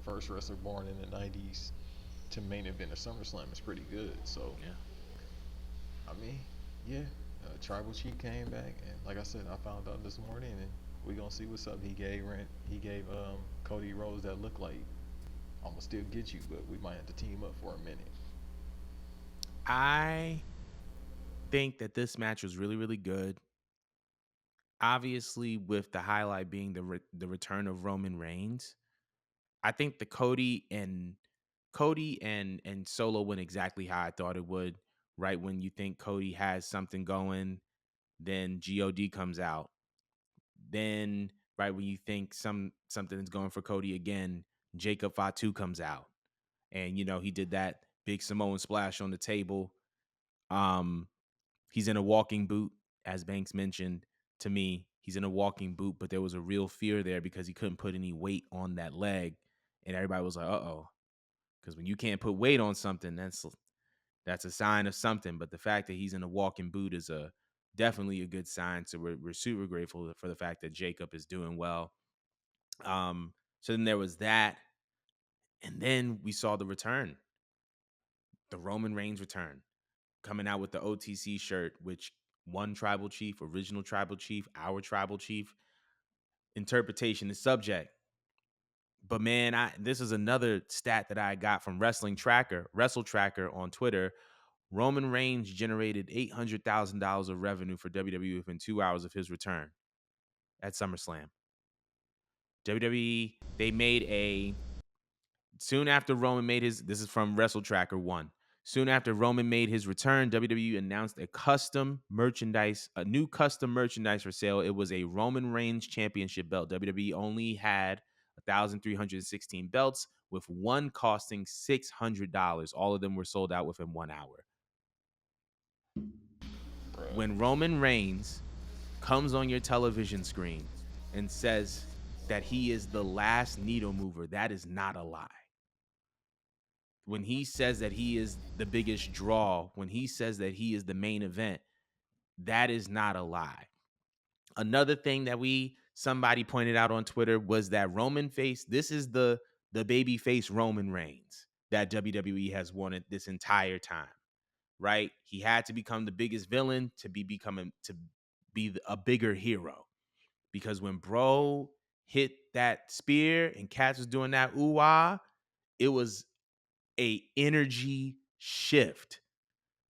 first wrestler born in the 90s to main event of SummerSlam is pretty good. So
Yeah.
I mean, yeah, Tribal Chief came back, and like I said, I found out this morning, and we gonna see what's up. He gave Cody Rhodes that look like I'm gonna still get you, but we might have to team up for a minute.
I think that this match was really, really good. Obviously, with the highlight being the return of Roman Reigns, I think the Cody and Solo went exactly how I thought it would. Right when you think Cody has something going, then God comes out. Then right when you think something is going for Cody again, Jacob Fatu comes out, and he did that big Samoan splash on the table. Um, he's in a walking boot, as Banks mentioned to me. He's in a walking boot, but there was a real fear there because he couldn't put any weight on that leg, and everybody was like, "Uh oh," because when you can't put weight on something, that's a sign of something. But the fact that he's in a walking boot is a definitely a good sign. So we're super grateful for the fact that Jacob is doing well. So then there was that, and then we saw the return, the Roman Reigns return, coming out with the OTC shirt, which one tribal chief, original tribal chief, our tribal chief, interpretation is subject. But man, this is another stat that I got from Wrestle Tracker on Twitter. Roman Reigns generated $800,000 of revenue for WWE within 2 hours of his return. at SummerSlam. WWE, they made a soon after Roman made his, this is from Wrestle Tracker 1. Soon after Roman made his return, WWE announced a new custom merchandise for sale. It was a Roman Reigns championship belt. WWE only had 1,316 belts, with one costing $600. All of them were sold out within 1 hour.
Bruh.
When Roman Reigns comes on your television screen and says that he is the last needle mover, that is not a lie. When he says that he is the biggest draw, when he says that he is the main event, that is not a lie. Another thing that somebody pointed out on Twitter was that Roman face, this is the baby face Roman Reigns that WWE has wanted this entire time, right? He had to become the biggest villain to be a bigger hero, because when bro hit that spear and Cats was doing that ooh-ah, it was a energy shift.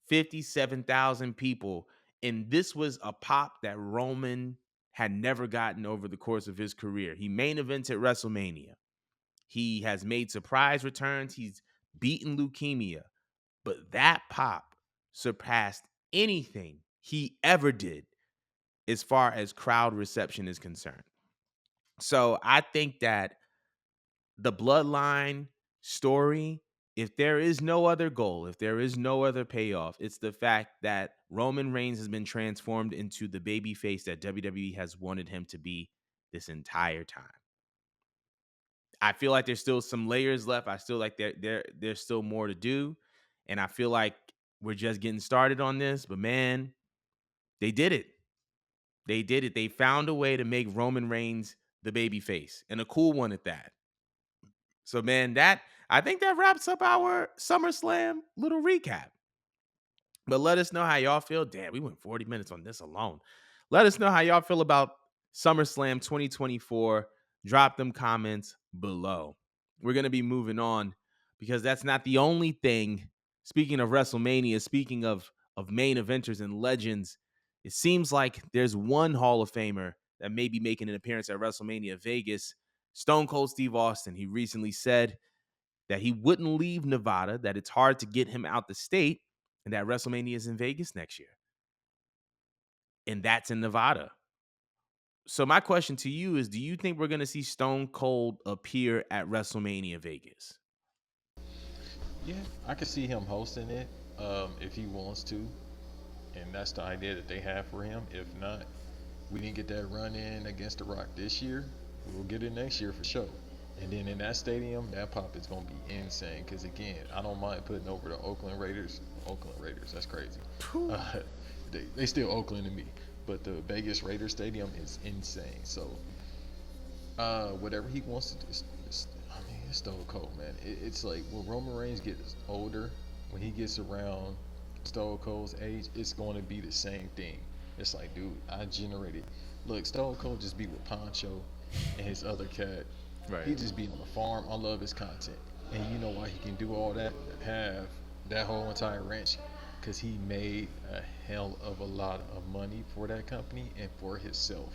57,000 people. And this was a pop that Roman had never gotten over the course of his career. He main evented WrestleMania. He has made surprise returns. He's beaten leukemia. But that pop surpassed anything he ever did as far as crowd reception is concerned. So I think that the bloodline story, if there is no other goal, if there is no other payoff, it's the fact that Roman Reigns has been transformed into the baby face that WWE has wanted him to be this entire time. I feel like there's still some layers left. I still like there's still more to do. And I feel like we're just getting started on this. But man, they did it. They did it. They found a way to make Roman Reigns the baby face, and a cool one at that. So man, that I think that wraps up our SummerSlam little recap. But let us know how y'all feel. Damn, we went 40 minutes on this alone. Let us know how y'all feel about SummerSlam 2024. Drop them comments below. We're going to be moving on because that's not the only thing. Speaking of WrestleMania, speaking of main eventers and legends, it seems like there's one Hall of Famer that may be making an appearance at WrestleMania Vegas. Stone Cold Steve Austin. He recently said that he wouldn't leave Nevada, that it's hard to get him out the state, and that WrestleMania is in Vegas next year. And that's in Nevada. So my question to you is, do you think we're going to see Stone Cold appear at WrestleMania Vegas?
Yeah, I could see him hosting it if he wants to, and that's the idea that they have for him. If not, we didn't get that run in against The Rock this year. We'll get it next year for sure. And then in that stadium, that pop is gonna be insane. Cause again, I don't mind putting over the Oakland Raiders. Oakland Raiders, that's crazy. Uh, they still Oakland to me, but the Vegas Raiders stadium is insane. So whatever he wants to do, I mean, it's Stone Cold, man. It's like when Roman Reigns gets older, when he gets around Stone Cold's age, it's going to be the same thing. It's like, dude, I generated. Look, Stone Cold just be with Poncho and his other cat. He
Right.
just be on the farm. I love his content, and you know why he can do all that? Have that whole entire ranch, because he made a hell of a lot of money for that company and for himself.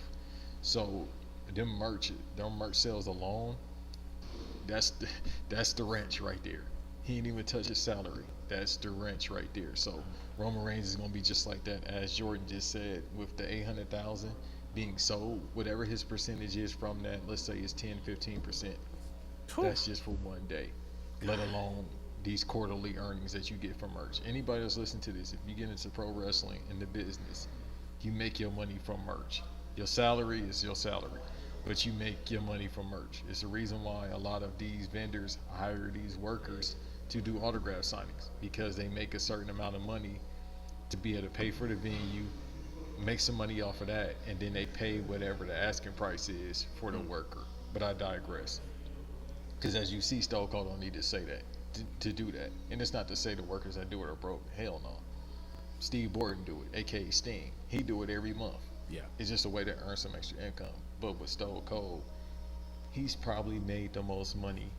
So them merch sales alone, that's the, that's the wrench right there. He didn't even touch his salary. That's the wrench right there. So Roman Reigns is gonna be just like that, as Jordan just said, with the 800,000 being sold, whatever his percentage is from that. Let's say it's 10, 15%.
Whew.
That's just for one day, let alone these quarterly earnings that you get from merch. Anybody that's listening to this, if you get into pro wrestling in the business, you make your money from merch. Your salary is your salary, but you make your money from merch. It's the reason why a lot of these vendors hire these workers to do autograph signings, because they make a certain amount of money to be able to pay for the venue, make some money off of that, and then they pay whatever the asking price is for the worker. But I digress. Because as you see, Stone Cold don't need to say that to do that. And it's not to say the workers that do it are broke. Hell no. Steve Borden do it, aka Sting. He do it every month.
Yeah.
It's just a way to earn some extra income. But with Stone Cold, he's probably made the most money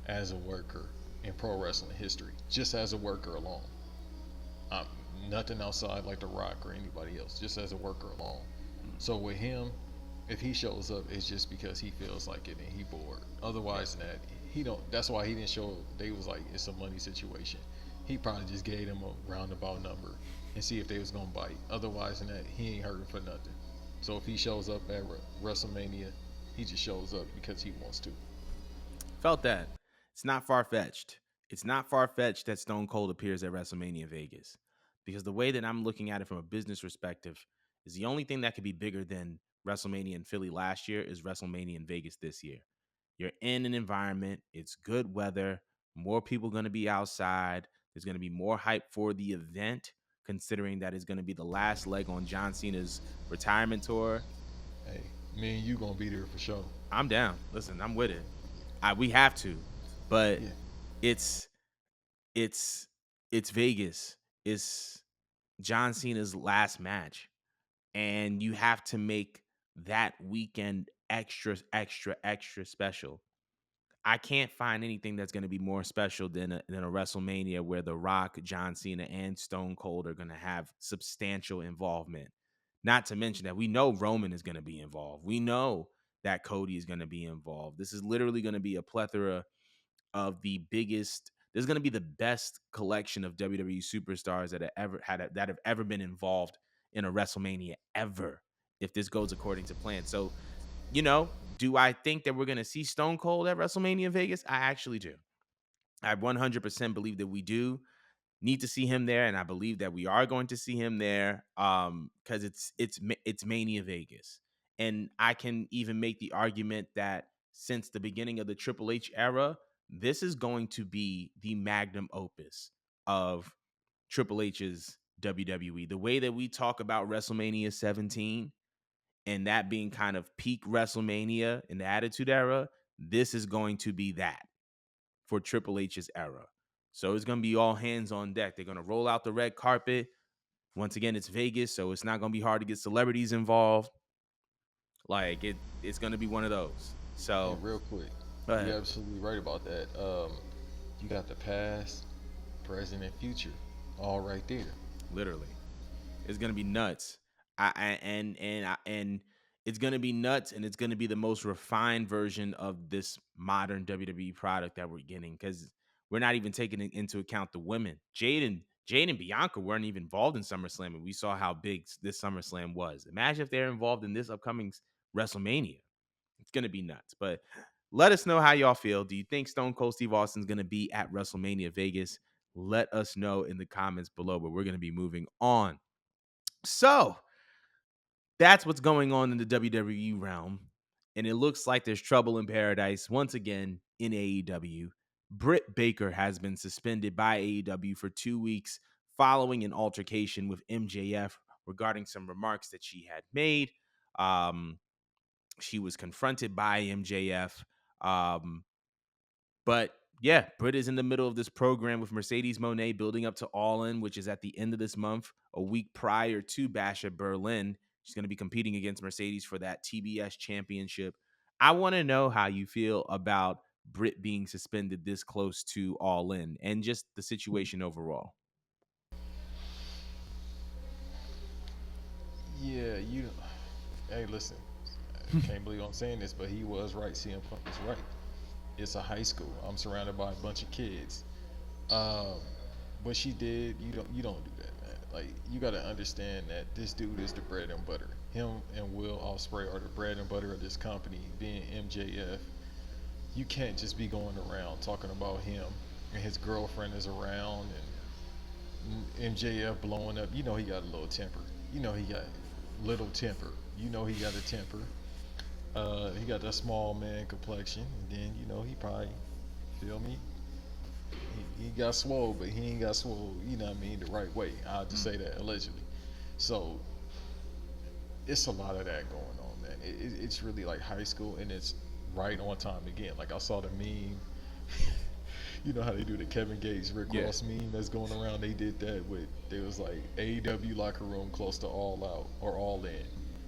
as a worker in pro wrestling history, just as a worker alone. Um, Nothing outside like The Rock or anybody else, just as a worker alone. So with him, If he shows up, it's just because he feels like it and he bored.
Yeah.
Otherwise than that, he don't. That's why he didn't show up. They was like, it's a money situation. He probably just gave them a roundabout number and see if they was gonna bite. Otherwise than that, he ain't hurting for nothing. So if he shows up at WrestleMania, he just shows up because he wants to.
Felt that. It's not far fetched. It's not far fetched that Stone Cold appears at WrestleMania Vegas, because the way that I'm looking at it from a business perspective is the only thing that could be bigger than WrestleMania in Philly last year is WrestleMania in Vegas this year. You're in an environment, it's good weather, more people going to be outside. There's going to be more hype for the event, considering that it's going to be the last leg on John Cena's retirement tour.
Hey, me and you gonna be there for sure.
I'm down. Listen, I'm with it. We have to, but
Yeah,
it's it's it's Vegas. It's John Cena's last match, and you have to make that weekend extra, extra, extra special. I can't find anything that's going to be more special than a WrestleMania where The Rock, John Cena, and Stone Cold are going to have substantial involvement. Not to mention that we know Roman is going to be involved. We know that Cody is going to be involved. This is literally going to be a plethora of the biggest. There's going to be the best collection of WWE superstars that have ever been involved in a WrestleMania ever. If this goes according to plan, so do I think that we're going to see Stone Cold at WrestleMania Vegas? I actually do. I 100% believe that we do need to see him there, and I believe that we are going to see him there because it's Mania Vegas, and I can even make the argument that since the beginning of the Triple H era, this is going to be the magnum opus of Triple H's WWE. The way that we talk about WrestleMania 17 and that being kind of peak WrestleMania in the Attitude Era, this is going to be that for Triple H's era. So it's going to be all hands on deck. They're going to roll out the red carpet. Once again, it's Vegas, so it's not going to be hard to get celebrities involved. Like it's going to be one of those.
and
So
real quick,
go
you're
ahead.
absolutely right about that. You got the past, present, and future, all right there.
Literally. It's gonna be nuts. And it's gonna be nuts, and it's gonna be the most refined version of this modern WWE product that we're getting because we're not even taking into account the women. Jade and Bianca weren't even involved in SummerSlam, and we saw how big this SummerSlam was. Imagine if they're involved in this upcoming WrestleMania. It's gonna be nuts. But let us know how y'all feel. Do you think Stone Cold Steve Austin's gonna be at WrestleMania Vegas? Let us know in the comments below. But we're gonna be moving on. So that's what's going on in the WWE realm. And it looks like there's trouble in paradise once again in AEW. Britt Baker has been suspended by AEW for 2 weeks following an altercation with MJF regarding some remarks that she had made. Um, she was confronted by MJF. Um, but yeah, Britt is in the middle of this program with Mercedes Monet building up to All In, which is at the end of this month, a week prior to Bash at Berlin. She's going to be competing against Mercedes for that TBS championship. I want to know how you feel about Britt being suspended this close to All In and just the situation overall.
Yeah, you. Hey, listen. I can't believe I'm saying this, but he was right. CM Punk is right. It's a high school. I'm surrounded by a bunch of kids. Um, what she did, you don't do that, man. Like you got to understand that this dude is the bread and butter. Him and Will Ospreay are the bread and butter of this company. Being MJF, you can't just be going around talking about him and his girlfriend is around and MJF blowing up. You know he got a little temper. You know he got little temper. You know he got a temper. He got that small man complexion, and then you know he probably feel me. He got swole, but he ain't got swole. You know what I mean? The right way. I'll just say that allegedly. So it's a lot of that going on, man. It's really like high school, and it's right on time again. Like I saw the meme. You know how they do the Kevin Gates Rick
Yeah.
Ross meme that's going around. They did that with. It was like AEW locker room close to All Out or All In.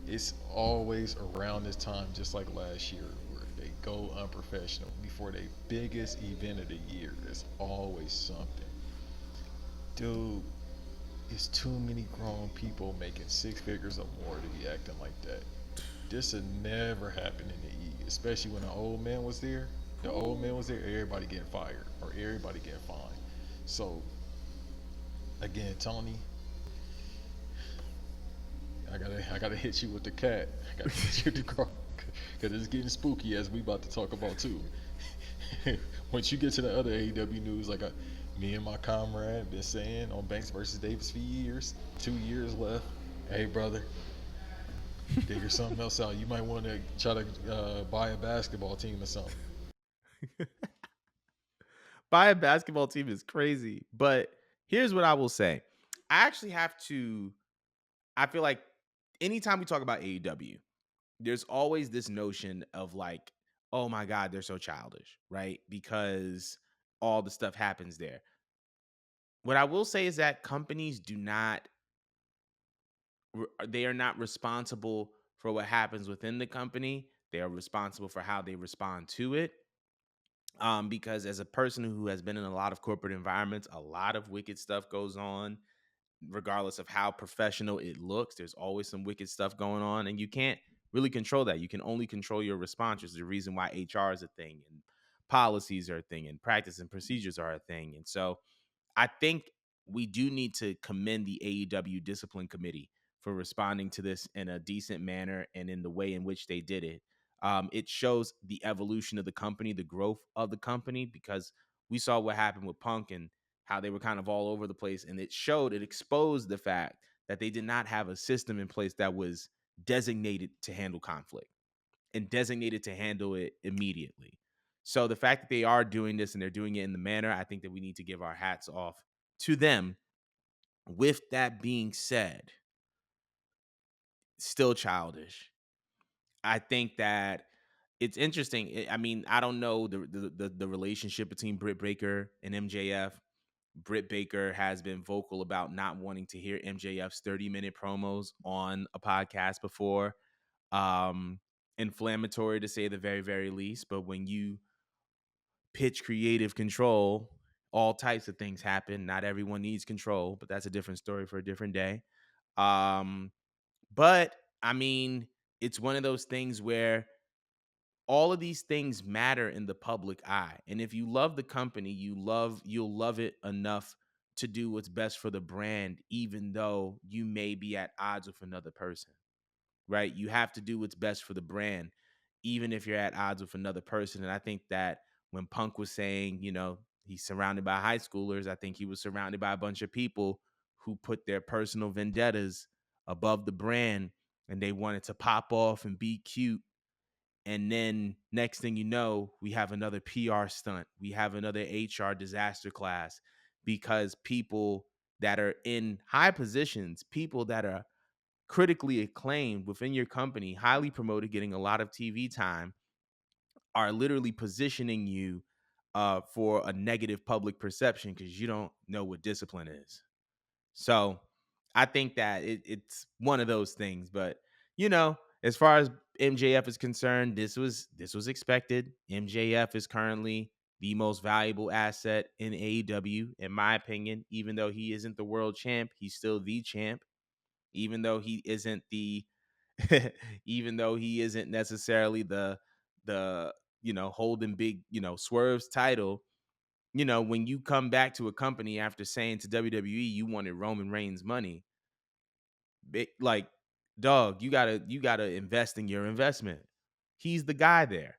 It's always around this time, just like last year, where they go unprofessional before their biggest event of the year. There's always something. Dude, it's too many grown people making six figures or more to be acting like that. This had never happened in the E, especially when the old man was there. The old man
Ooh.
was there, everybody getting fired or everybody getting fined. So again, Tony, I gotta hit you with the cat. I gotta hit you with the car because it's getting spooky as we about to talk about too. Once you get to the other AEW news, like me and my comrade been saying on Banks versus Davis for years, 2 years left. Hey brother, figure something else out. You might want to try to buy a basketball team or something.
Buy a basketball team is crazy. But here's what I will say. I actually have to, I feel like anytime we talk about AEW, there's always this notion of like, oh my God, they're so childish, right? Because all the stuff happens there. What I will say is that companies do not, they are not responsible for what happens within the company. They are responsible for how they respond to it. Because as a person who has been in a lot of corporate environments, a lot of wicked stuff goes on, regardless of how professional it looks. There's always some wicked stuff going on, and you can't really control that. You can only control your response, which is the reason why HR is a thing, and policies are a thing, and practice and procedures are a thing. And so I think we do need to commend the AEW discipline committee for responding to this in a decent manner and in the way in which they did it. It shows the evolution of the company, the growth of the company, because we saw what happened with Punk and how they were kind of all over the place. And it exposed the fact that they did not have a system in place that was designated to handle conflict and designated to handle it immediately. So the fact that they are doing this and they're doing it in the manner, I think that we need to give our hats off to them. With that being said, still childish. I think that it's interesting. I mean, I don't know the relationship between Britt Baker and MJF. Britt Baker has been vocal about not wanting to hear MJF's 30-minute promos on a podcast before. Um, Inflammatory to say the very, very least. But when you pitch creative control, all types of things happen. Not everyone needs control, but that's a different story for a different day. Um, but I mean, it's one of those things where all of these things matter in the public eye. And if you love the company, you'll love it enough to do what's best for the brand, even though you may be at odds with another person, right? You have to do what's best for the brand, even if you're at odds with another person. And I think that when Punk was saying, he's surrounded by high schoolers, I think he was surrounded by a bunch of people who put their personal vendettas above the brand and they wanted to pop off and be cute. And then next thing you know, we have another PR stunt. We have another HR disaster class because people that are in high positions, people that are critically acclaimed within your company, highly promoted, getting a lot of TV time, are literally positioning you for a negative public perception because you don't know what discipline is. So I think that it's one of those things. But as far as MJF is concerned, this was expected. MJF is currently the most valuable asset in AEW, in my opinion. Even though he isn't the world champ, he's still the champ. Even though he isn't the even though he isn't necessarily the holding big Swerve's title. When you come back to a company after saying to WWE you wanted Roman Reigns money, like, dog, you gotta invest in your investment. He's the guy there.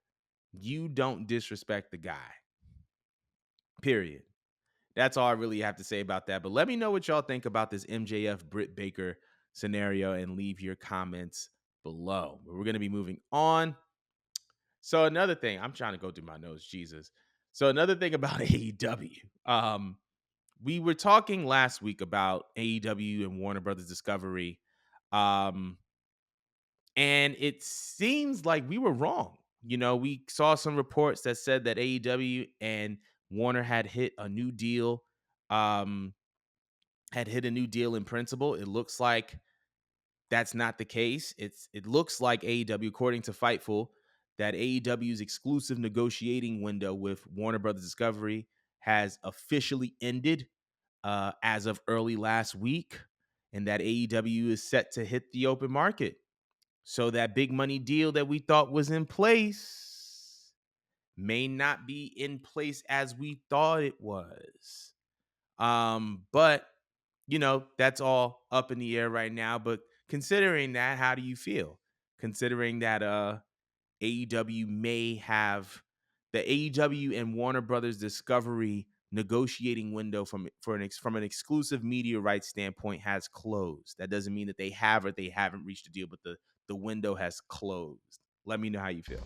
You don't disrespect the guy. Period. That's all I really have to say about that. But let me know what y'all think about this MJF Britt Baker scenario and leave your comments below. But we're gonna be moving on. So another thing, I'm trying to go through my notes, Jesus. So another thing about AEW, we were talking last week about AEW and Warner Brothers Discovery, um, and it seems like we were wrong. We saw some reports that said that AEW and Warner um, had hit a new deal in principle. It looks like that's not the case. It looks like AEW, according to Fightful, that AEW's exclusive negotiating window with Warner Brothers Discovery has officially ended as of early last week, and that AEW is set to hit the open market. So that big money deal that we thought was in place may not be in place as we thought it was. But that's all up in the air right now. But considering that, how do you feel? Considering that AEW may have the AEW and Warner Brothers Discovery negotiating window from an exclusive media rights standpoint has closed. That doesn't mean that they have or they haven't reached a deal, but the window has closed. Let me know how you feel.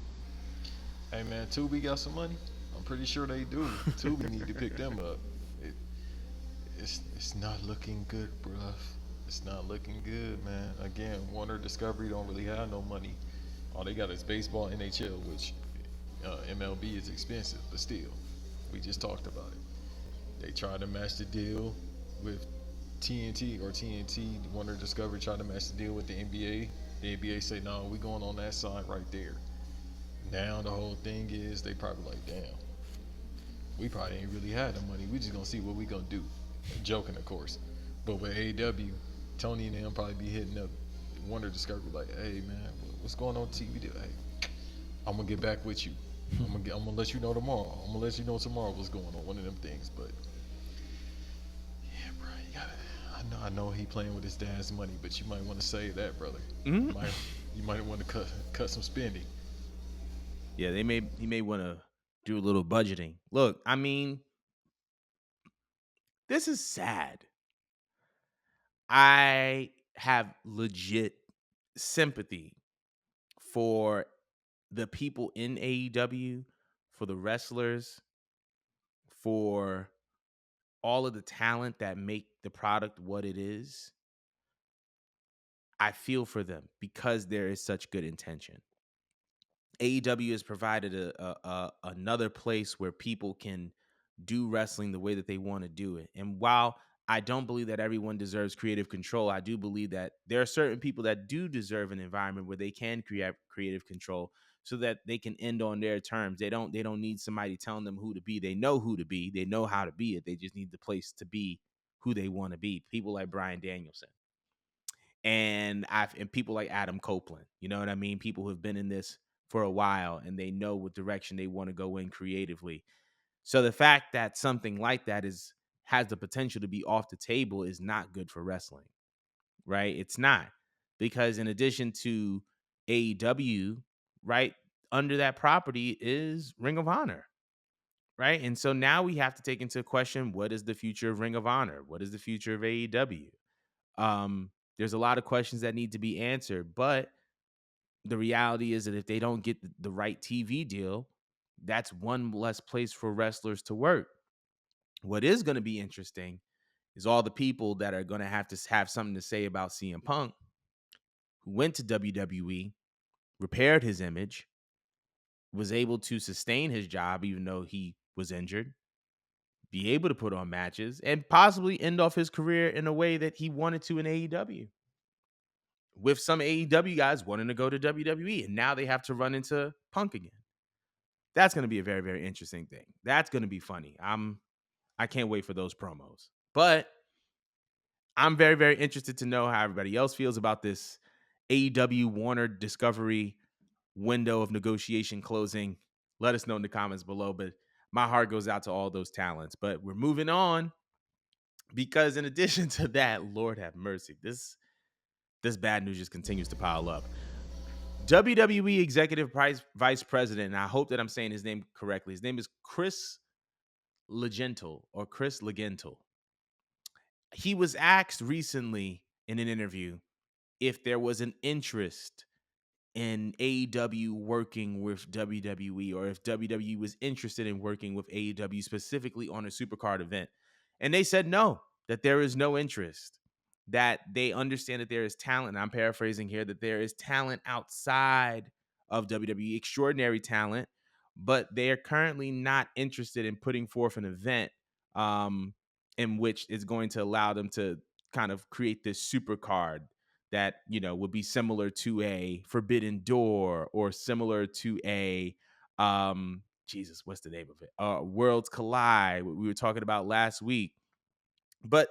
Hey man, Tubi got some money. I'm pretty sure they do. Tubi need to pick them up. It, it's not looking good, bruh. It's not looking good, man. Again, Warner Discovery don't really have no money. All they got is baseball, NHL, which MLB is expensive, but still, we just talked about it. They tried to match the deal with TNT. Warner Discovery tried to match the deal with the NBA. The NBA say, no, we going on that side right there. Now the whole thing is they probably like, damn, we probably ain't really had the money. We just gonna see what we gonna do. Joking, of course. But with AEW, Tony and them probably be hitting up Warner Discovery like, hey man, what's going on TV? Hey, I'm gonna get back with you. I'm gonna let you know tomorrow. I'm gonna let you know tomorrow what's going on. One of them things, but yeah, bro, you gotta. I know he playing with his dad's money, but you might want to save that, brother.
Mhm.
You might want to cut some spending.
Yeah, he may want to do a little budgeting. Look, I mean, this is sad. I have legit sympathy for the people in AEW, for the wrestlers, for all of the talent that make the product what it is. I feel for them because there is such good intention. AEW has provided another place where people can do wrestling the way that they want to do it. And while I don't believe that everyone deserves creative control, I do believe that there are certain people that do deserve an environment where they can create creative control so that they can end on their terms. They don't need somebody telling them who to be. They know who to be. They know how to be it. They just need the place to be who they want to be. People like Brian Danielson and people like Adam Copeland. You know what I mean? People who've been in this for a while and they know what direction they want to go in creatively. So the fact that something like that is has the potential to be off the table is not good for wrestling, right? It's not. Because in addition to AEW, right, under that property is Ring of Honor, right? And so now we have to take into question, what is the future of Ring of Honor? What is the future of AEW? There's a lot of questions that need to be answered, but the reality is that if they don't get the right TV deal, that's one less place for wrestlers to work. What is going to be interesting is all the people that are going to have something to say about CM Punk, who went to WWE, repaired his image, was able to sustain his job even though he was injured, be able to put on matches, and possibly end off his career in a way that he wanted to in AEW. With some AEW guys wanting to go to WWE, and now they have to run into Punk again. That's going to be a very, very interesting thing. That's going to be funny. I can't wait for those promos. But I'm very, very interested to know how everybody else feels about this AEW Warner Discovery window of negotiation closing. Let us know in the comments below. But my heart goes out to all those talents. But we're moving on because in addition to that, Lord have mercy, this bad news just continues to pile up. WWE Executive Vice President, and I hope that I'm saying his name correctly. His name is Chris Legental. He was asked recently in an interview if there was an interest in AEW working with WWE or if WWE was interested in working with AEW specifically on a supercard event. And they said no, that there is no interest, that they understand that there is talent. And I'm paraphrasing here, that there is talent outside of WWE, extraordinary talent, but they are currently not interested in putting forth an event in which is going to allow them to kind of create this supercard that would be similar to a Forbidden Door or similar to a Jesus, what's the name of it? Worlds Collide, what we were talking about last week. But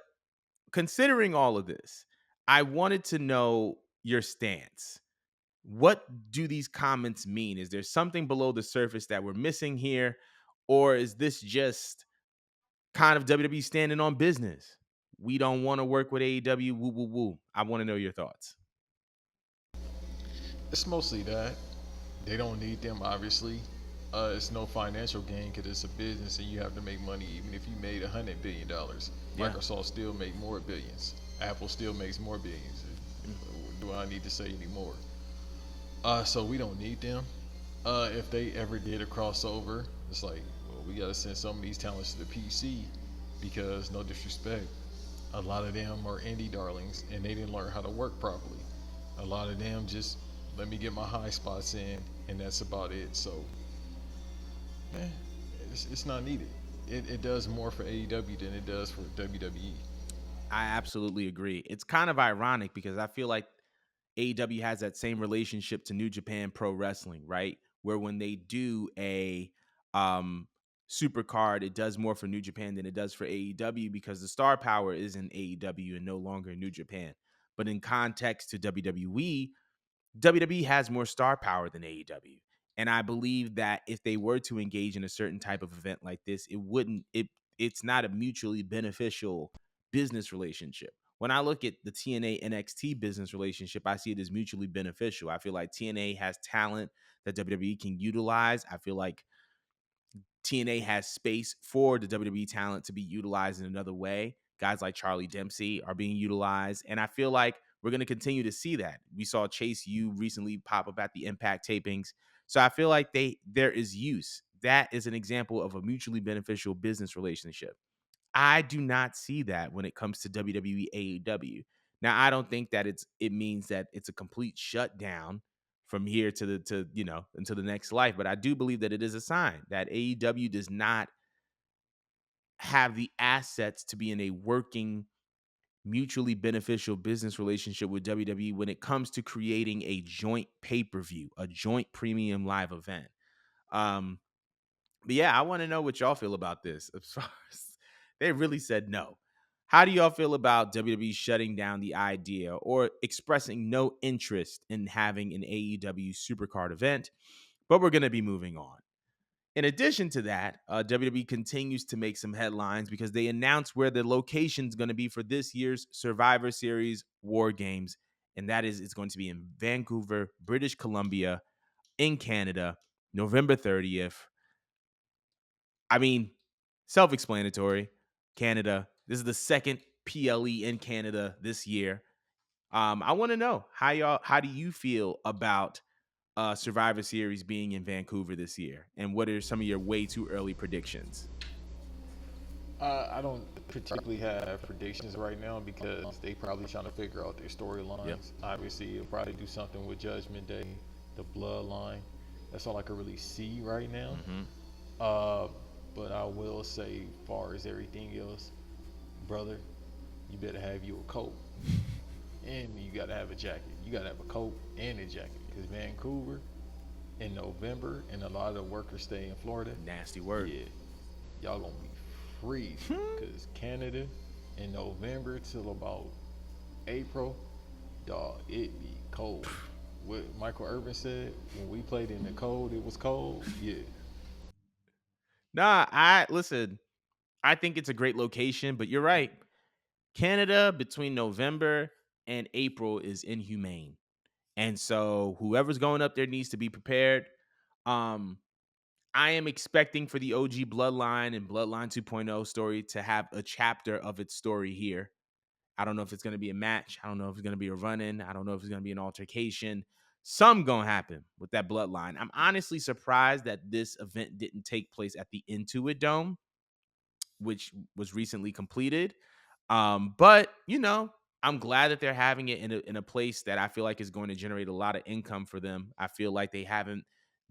considering all of this, I wanted to know your stance. What do these comments mean? Is there something below the surface that we're missing here? Or is this just kind of WWE standing on business? We don't want to work with AEW. Woo, woo, woo. I want to know your thoughts.
It's mostly that they don't need them. Obviously, it's no financial gain because it's a business and you have to make money. Even if you made $100 billion,
Yeah.
Microsoft still make more billions. Apple still makes more billions.
Mm.
Do I need to say any more? So we don't need them. If they ever did a crossover, it's like, well, we gotta send some of these talents to the PC because, no disrespect, a lot of them are indie darlings and they didn't learn how to work properly. A lot of them just let me get my high spots in, and that's about it. So, eh, it's not needed. It does more for AEW than it does for WWE.
I absolutely agree. It's kind of ironic because I feel like AEW has that same relationship to New Japan Pro Wrestling, right? Where when they do a um super card, it does more for New Japan than it does for AEW because the star power is in AEW and no longer in New Japan. But in context to WWE, WWE has more star power than AEW. And I believe that if they were to engage in a certain type of event like this, it's not a mutually beneficial business relationship. When I look at the TNA NXT business relationship, I see it as mutually beneficial. I feel like TNA has talent that WWE can utilize. I feel like TNA has space for the WWE talent to be utilized in another way. Guys like Charlie Dempsey are being utilized. And I feel like we're going to continue to see that. We saw Chase U recently pop up at the Impact tapings. So I feel like there is use. That is an example of a mutually beneficial business relationship. I do not see that when it comes to WWE AEW. Now, I don't think that it means that it's a complete shutdown from here to until the next life, but I do believe that it is a sign that AEW does not have the assets to be in a working mutually beneficial business relationship with WWE when it comes to creating a joint pay-per-view, a joint premium live event. Um but yeah, I want to know what y'all feel about this. As far as they really said no. How do y'all feel about WWE shutting down the idea or expressing no interest in having an AEW Supercard event? But we're going to be moving on. In addition to that, WWE continues to make some headlines because they announced where the location is going to be for this year's Survivor Series War Games, and that is it's going to be in Vancouver, British Columbia, in Canada, November 30th. I mean, self-explanatory. Canada. This is the second PLE in Canada this year. I want to know how do you feel about Survivor Series being in Vancouver this year, and what are some of your way too early predictions?
I don't particularly have predictions right now because they probably trying to figure out their
Yep.
storylines. Obviously, you'll probably do something with Judgment Day, the Bloodline. That's all I can really see right now.
Mm-hmm.
Uh, but I will say, far as everything else, brother, you better have you a coat and you gotta have a jacket. You gotta have a coat and a jacket because Vancouver in November and a lot of the workers stay in Florida.
Nasty word.
Yeah, y'all gonna be freezing because Canada in November till about April, dog, it be cold. What Michael Irvin said when we played in the cold, it was cold. Yeah,
Nah, I listen. I think it's a great location, but you're right. Canada between November and April is inhumane. And so whoever's going up there needs to be prepared. Um, I am expecting for the OG Bloodline and Bloodline 2.0 story to have a chapter of its story here. I don't know if it's going to be a match. I don't know if it's going to be a run-in. I don't know if it's going to be an altercation. Some going to happen with that Bloodline. I'm honestly surprised that this event didn't take place at the Intuit Dome, which was recently completed. But I'm glad that they're having it in a place that I feel like is going to generate a lot of income for them. I feel like they haven't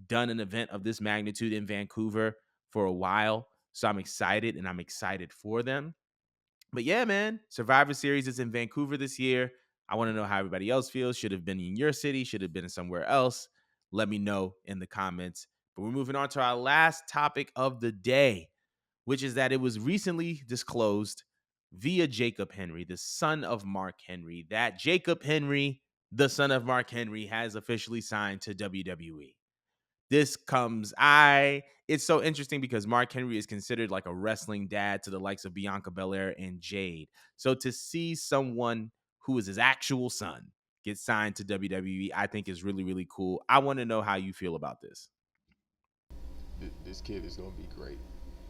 done an event of this magnitude in Vancouver for a while. So I'm excited and I'm excited for them. But yeah, man, Survivor Series is in Vancouver this year. I want to know how everybody else feels. Should have been in your city, should have been somewhere else. Let me know in the comments. But we're moving on to our last topic of the day, which is that it was recently disclosed via Jacob Henry, the son of Mark Henry, that Jacob Henry the son of Mark Henry, has officially signed to WWE. This comes, I it's so interesting because Mark Henry is considered like a wrestling dad to the likes of Bianca Belair and Jade. So to see someone who is his actual son get signed to WWE, I think is really, really cool. I want to know how you feel about this.
This kid is going to be great.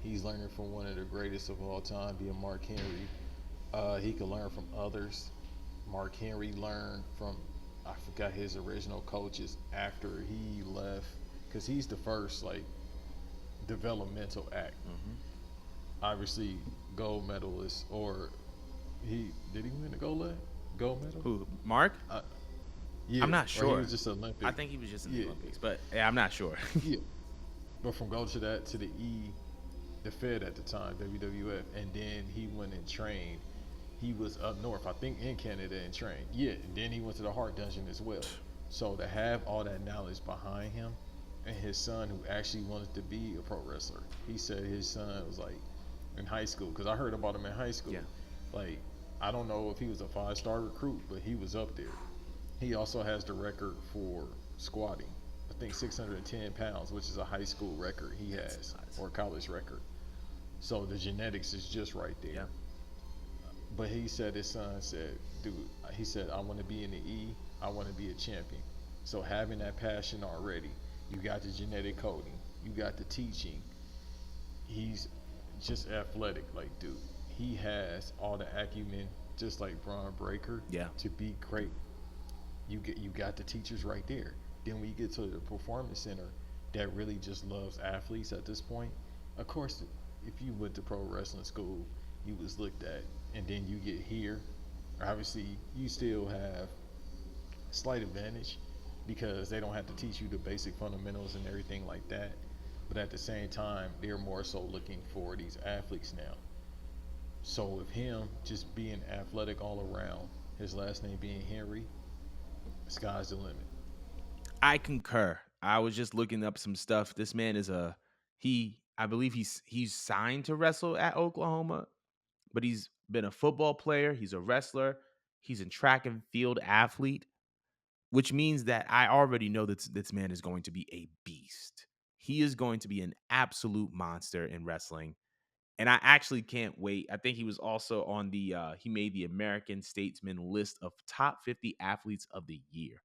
He's learning from one of the greatest of all time, being Mark Henry. He can learn from others. Mark Henry learned from, I forgot his original coaches after he left, because he's the first like developmental act.
Mm-hmm.
Obviously, gold medalist, or did he win the gold medal?
Who, Mark?
Yeah,
I'm not
or he
sure.
was just
I
Olympic.
think he was just in the
Yeah,
Olympics, but yeah, I'm not sure.
yeah. But from gold to that to the the Fed at the time, WWF, and then he went and trained. He was up north, I think, in Canada and trained. Yeah, and then he went to the Heart Dungeon as well. So to have all that knowledge behind him, and his son who actually wanted to be a pro wrestler, he said his son was like in high school, because I heard about him in high school.
Yeah.
Like, I don't know if he was a 5-star recruit, but he was up there. He also has the record for squatting. I think 610 pounds, which is a high school record he has, or a college record. So the genetics is just right there.
Yeah.
But he said his son said, dude, he said, I want to be in the E. I want to be a champion. So having that passion already, you got the genetic coding, you got the teaching. He's just athletic, like dude. He has all the acumen, just like Braun Breaker,
Yeah.
to be great. You got the teachers right there. Then when you get to the performance center, that really just loves athletes at this point. Of course, if you went to pro wrestling school, you was looked at, and then you get here. Obviously, you still have slight advantage because they don't have to teach you the basic fundamentals and everything like that. But at the same time, they're more so looking for these athletes now. So with him just being athletic all around, his last name being Henry, sky's the limit.
I concur. I was just looking up some stuff. This man is I believe he's signed to wrestle at Oklahoma, but he's been a football player, he's a wrestler, he's a track and field athlete, which means that I already know that this man is going to be a beast. He is going to be an absolute monster in wrestling. And I actually can't wait. I think he was also on he made the American Statesman list of top 50 athletes of the year.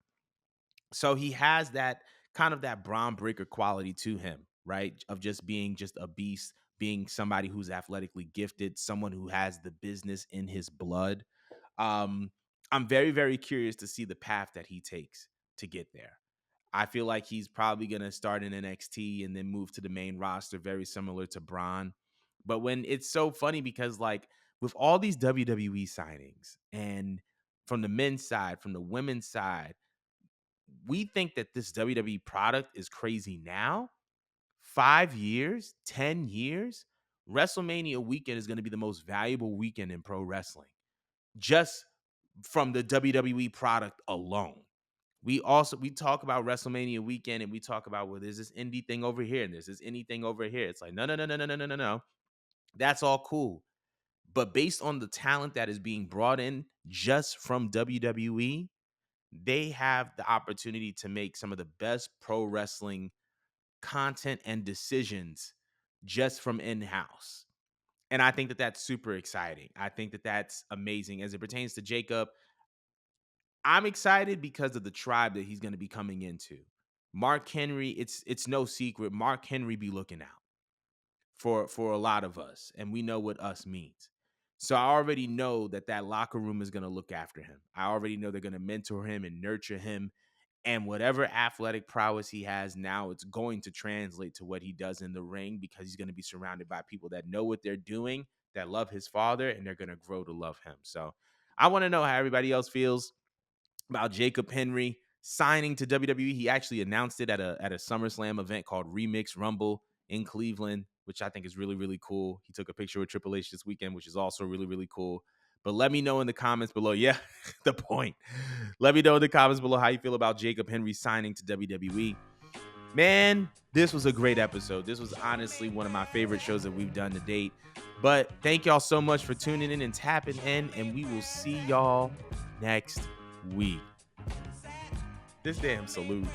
So he has that kind of that Braun Breaker quality to him, right? Of just being just a beast, being somebody who's athletically gifted, someone who has the business in his blood. Um, I'm very, very curious to see the path that he takes to get there. I feel like he's probably going to start in NXT and then move to the main roster, very similar to Braun. But when it's so funny because, like, with all these WWE signings and from the men's side, from the women's side, we think that this WWE product is crazy now. 5 years, 10 years, WrestleMania weekend is going to be the most valuable weekend in pro wrestling just from the WWE product alone. We talk about WrestleMania weekend and we talk about, well, there's this indie thing over here and there's this indie thing over here. It's like, no, no, no, no, no, no, no, no, no. That's all cool. But based on the talent that is being brought in just from WWE, they have the opportunity to make some of the best pro wrestling content and decisions just from in-house. And I think that that's super exciting. I think that that's amazing as it pertains to Jacob. I'm excited because of the tribe that he's going to be coming into. Mark Henry, it's no secret. Mark Henry be looking out for a lot of us, and we know what us means. So I already know that that locker room is going to look after him. I already know they're going to mentor him and nurture him, and whatever athletic prowess he has now, it's going to translate to what he does in the ring because he's going to be surrounded by people that know what they're doing, that love his father, and they're going to grow to love him. So I want to know how everybody else feels about Jacob Henry signing to WWE. He actually announced it at a SummerSlam event called Remix Rumble in Cleveland, which I think is really, really cool. He took a picture with Triple H this weekend, which is also really, really cool. But let me know in the comments below. Yeah, the point. Let me know in the comments below how you feel about Jacob Henry signing to WWE. Man, this was a great episode. This was honestly one of my favorite shows that we've done to date. But thank y'all so much for tuning in and tapping in, and we will see y'all next week. this damn salute.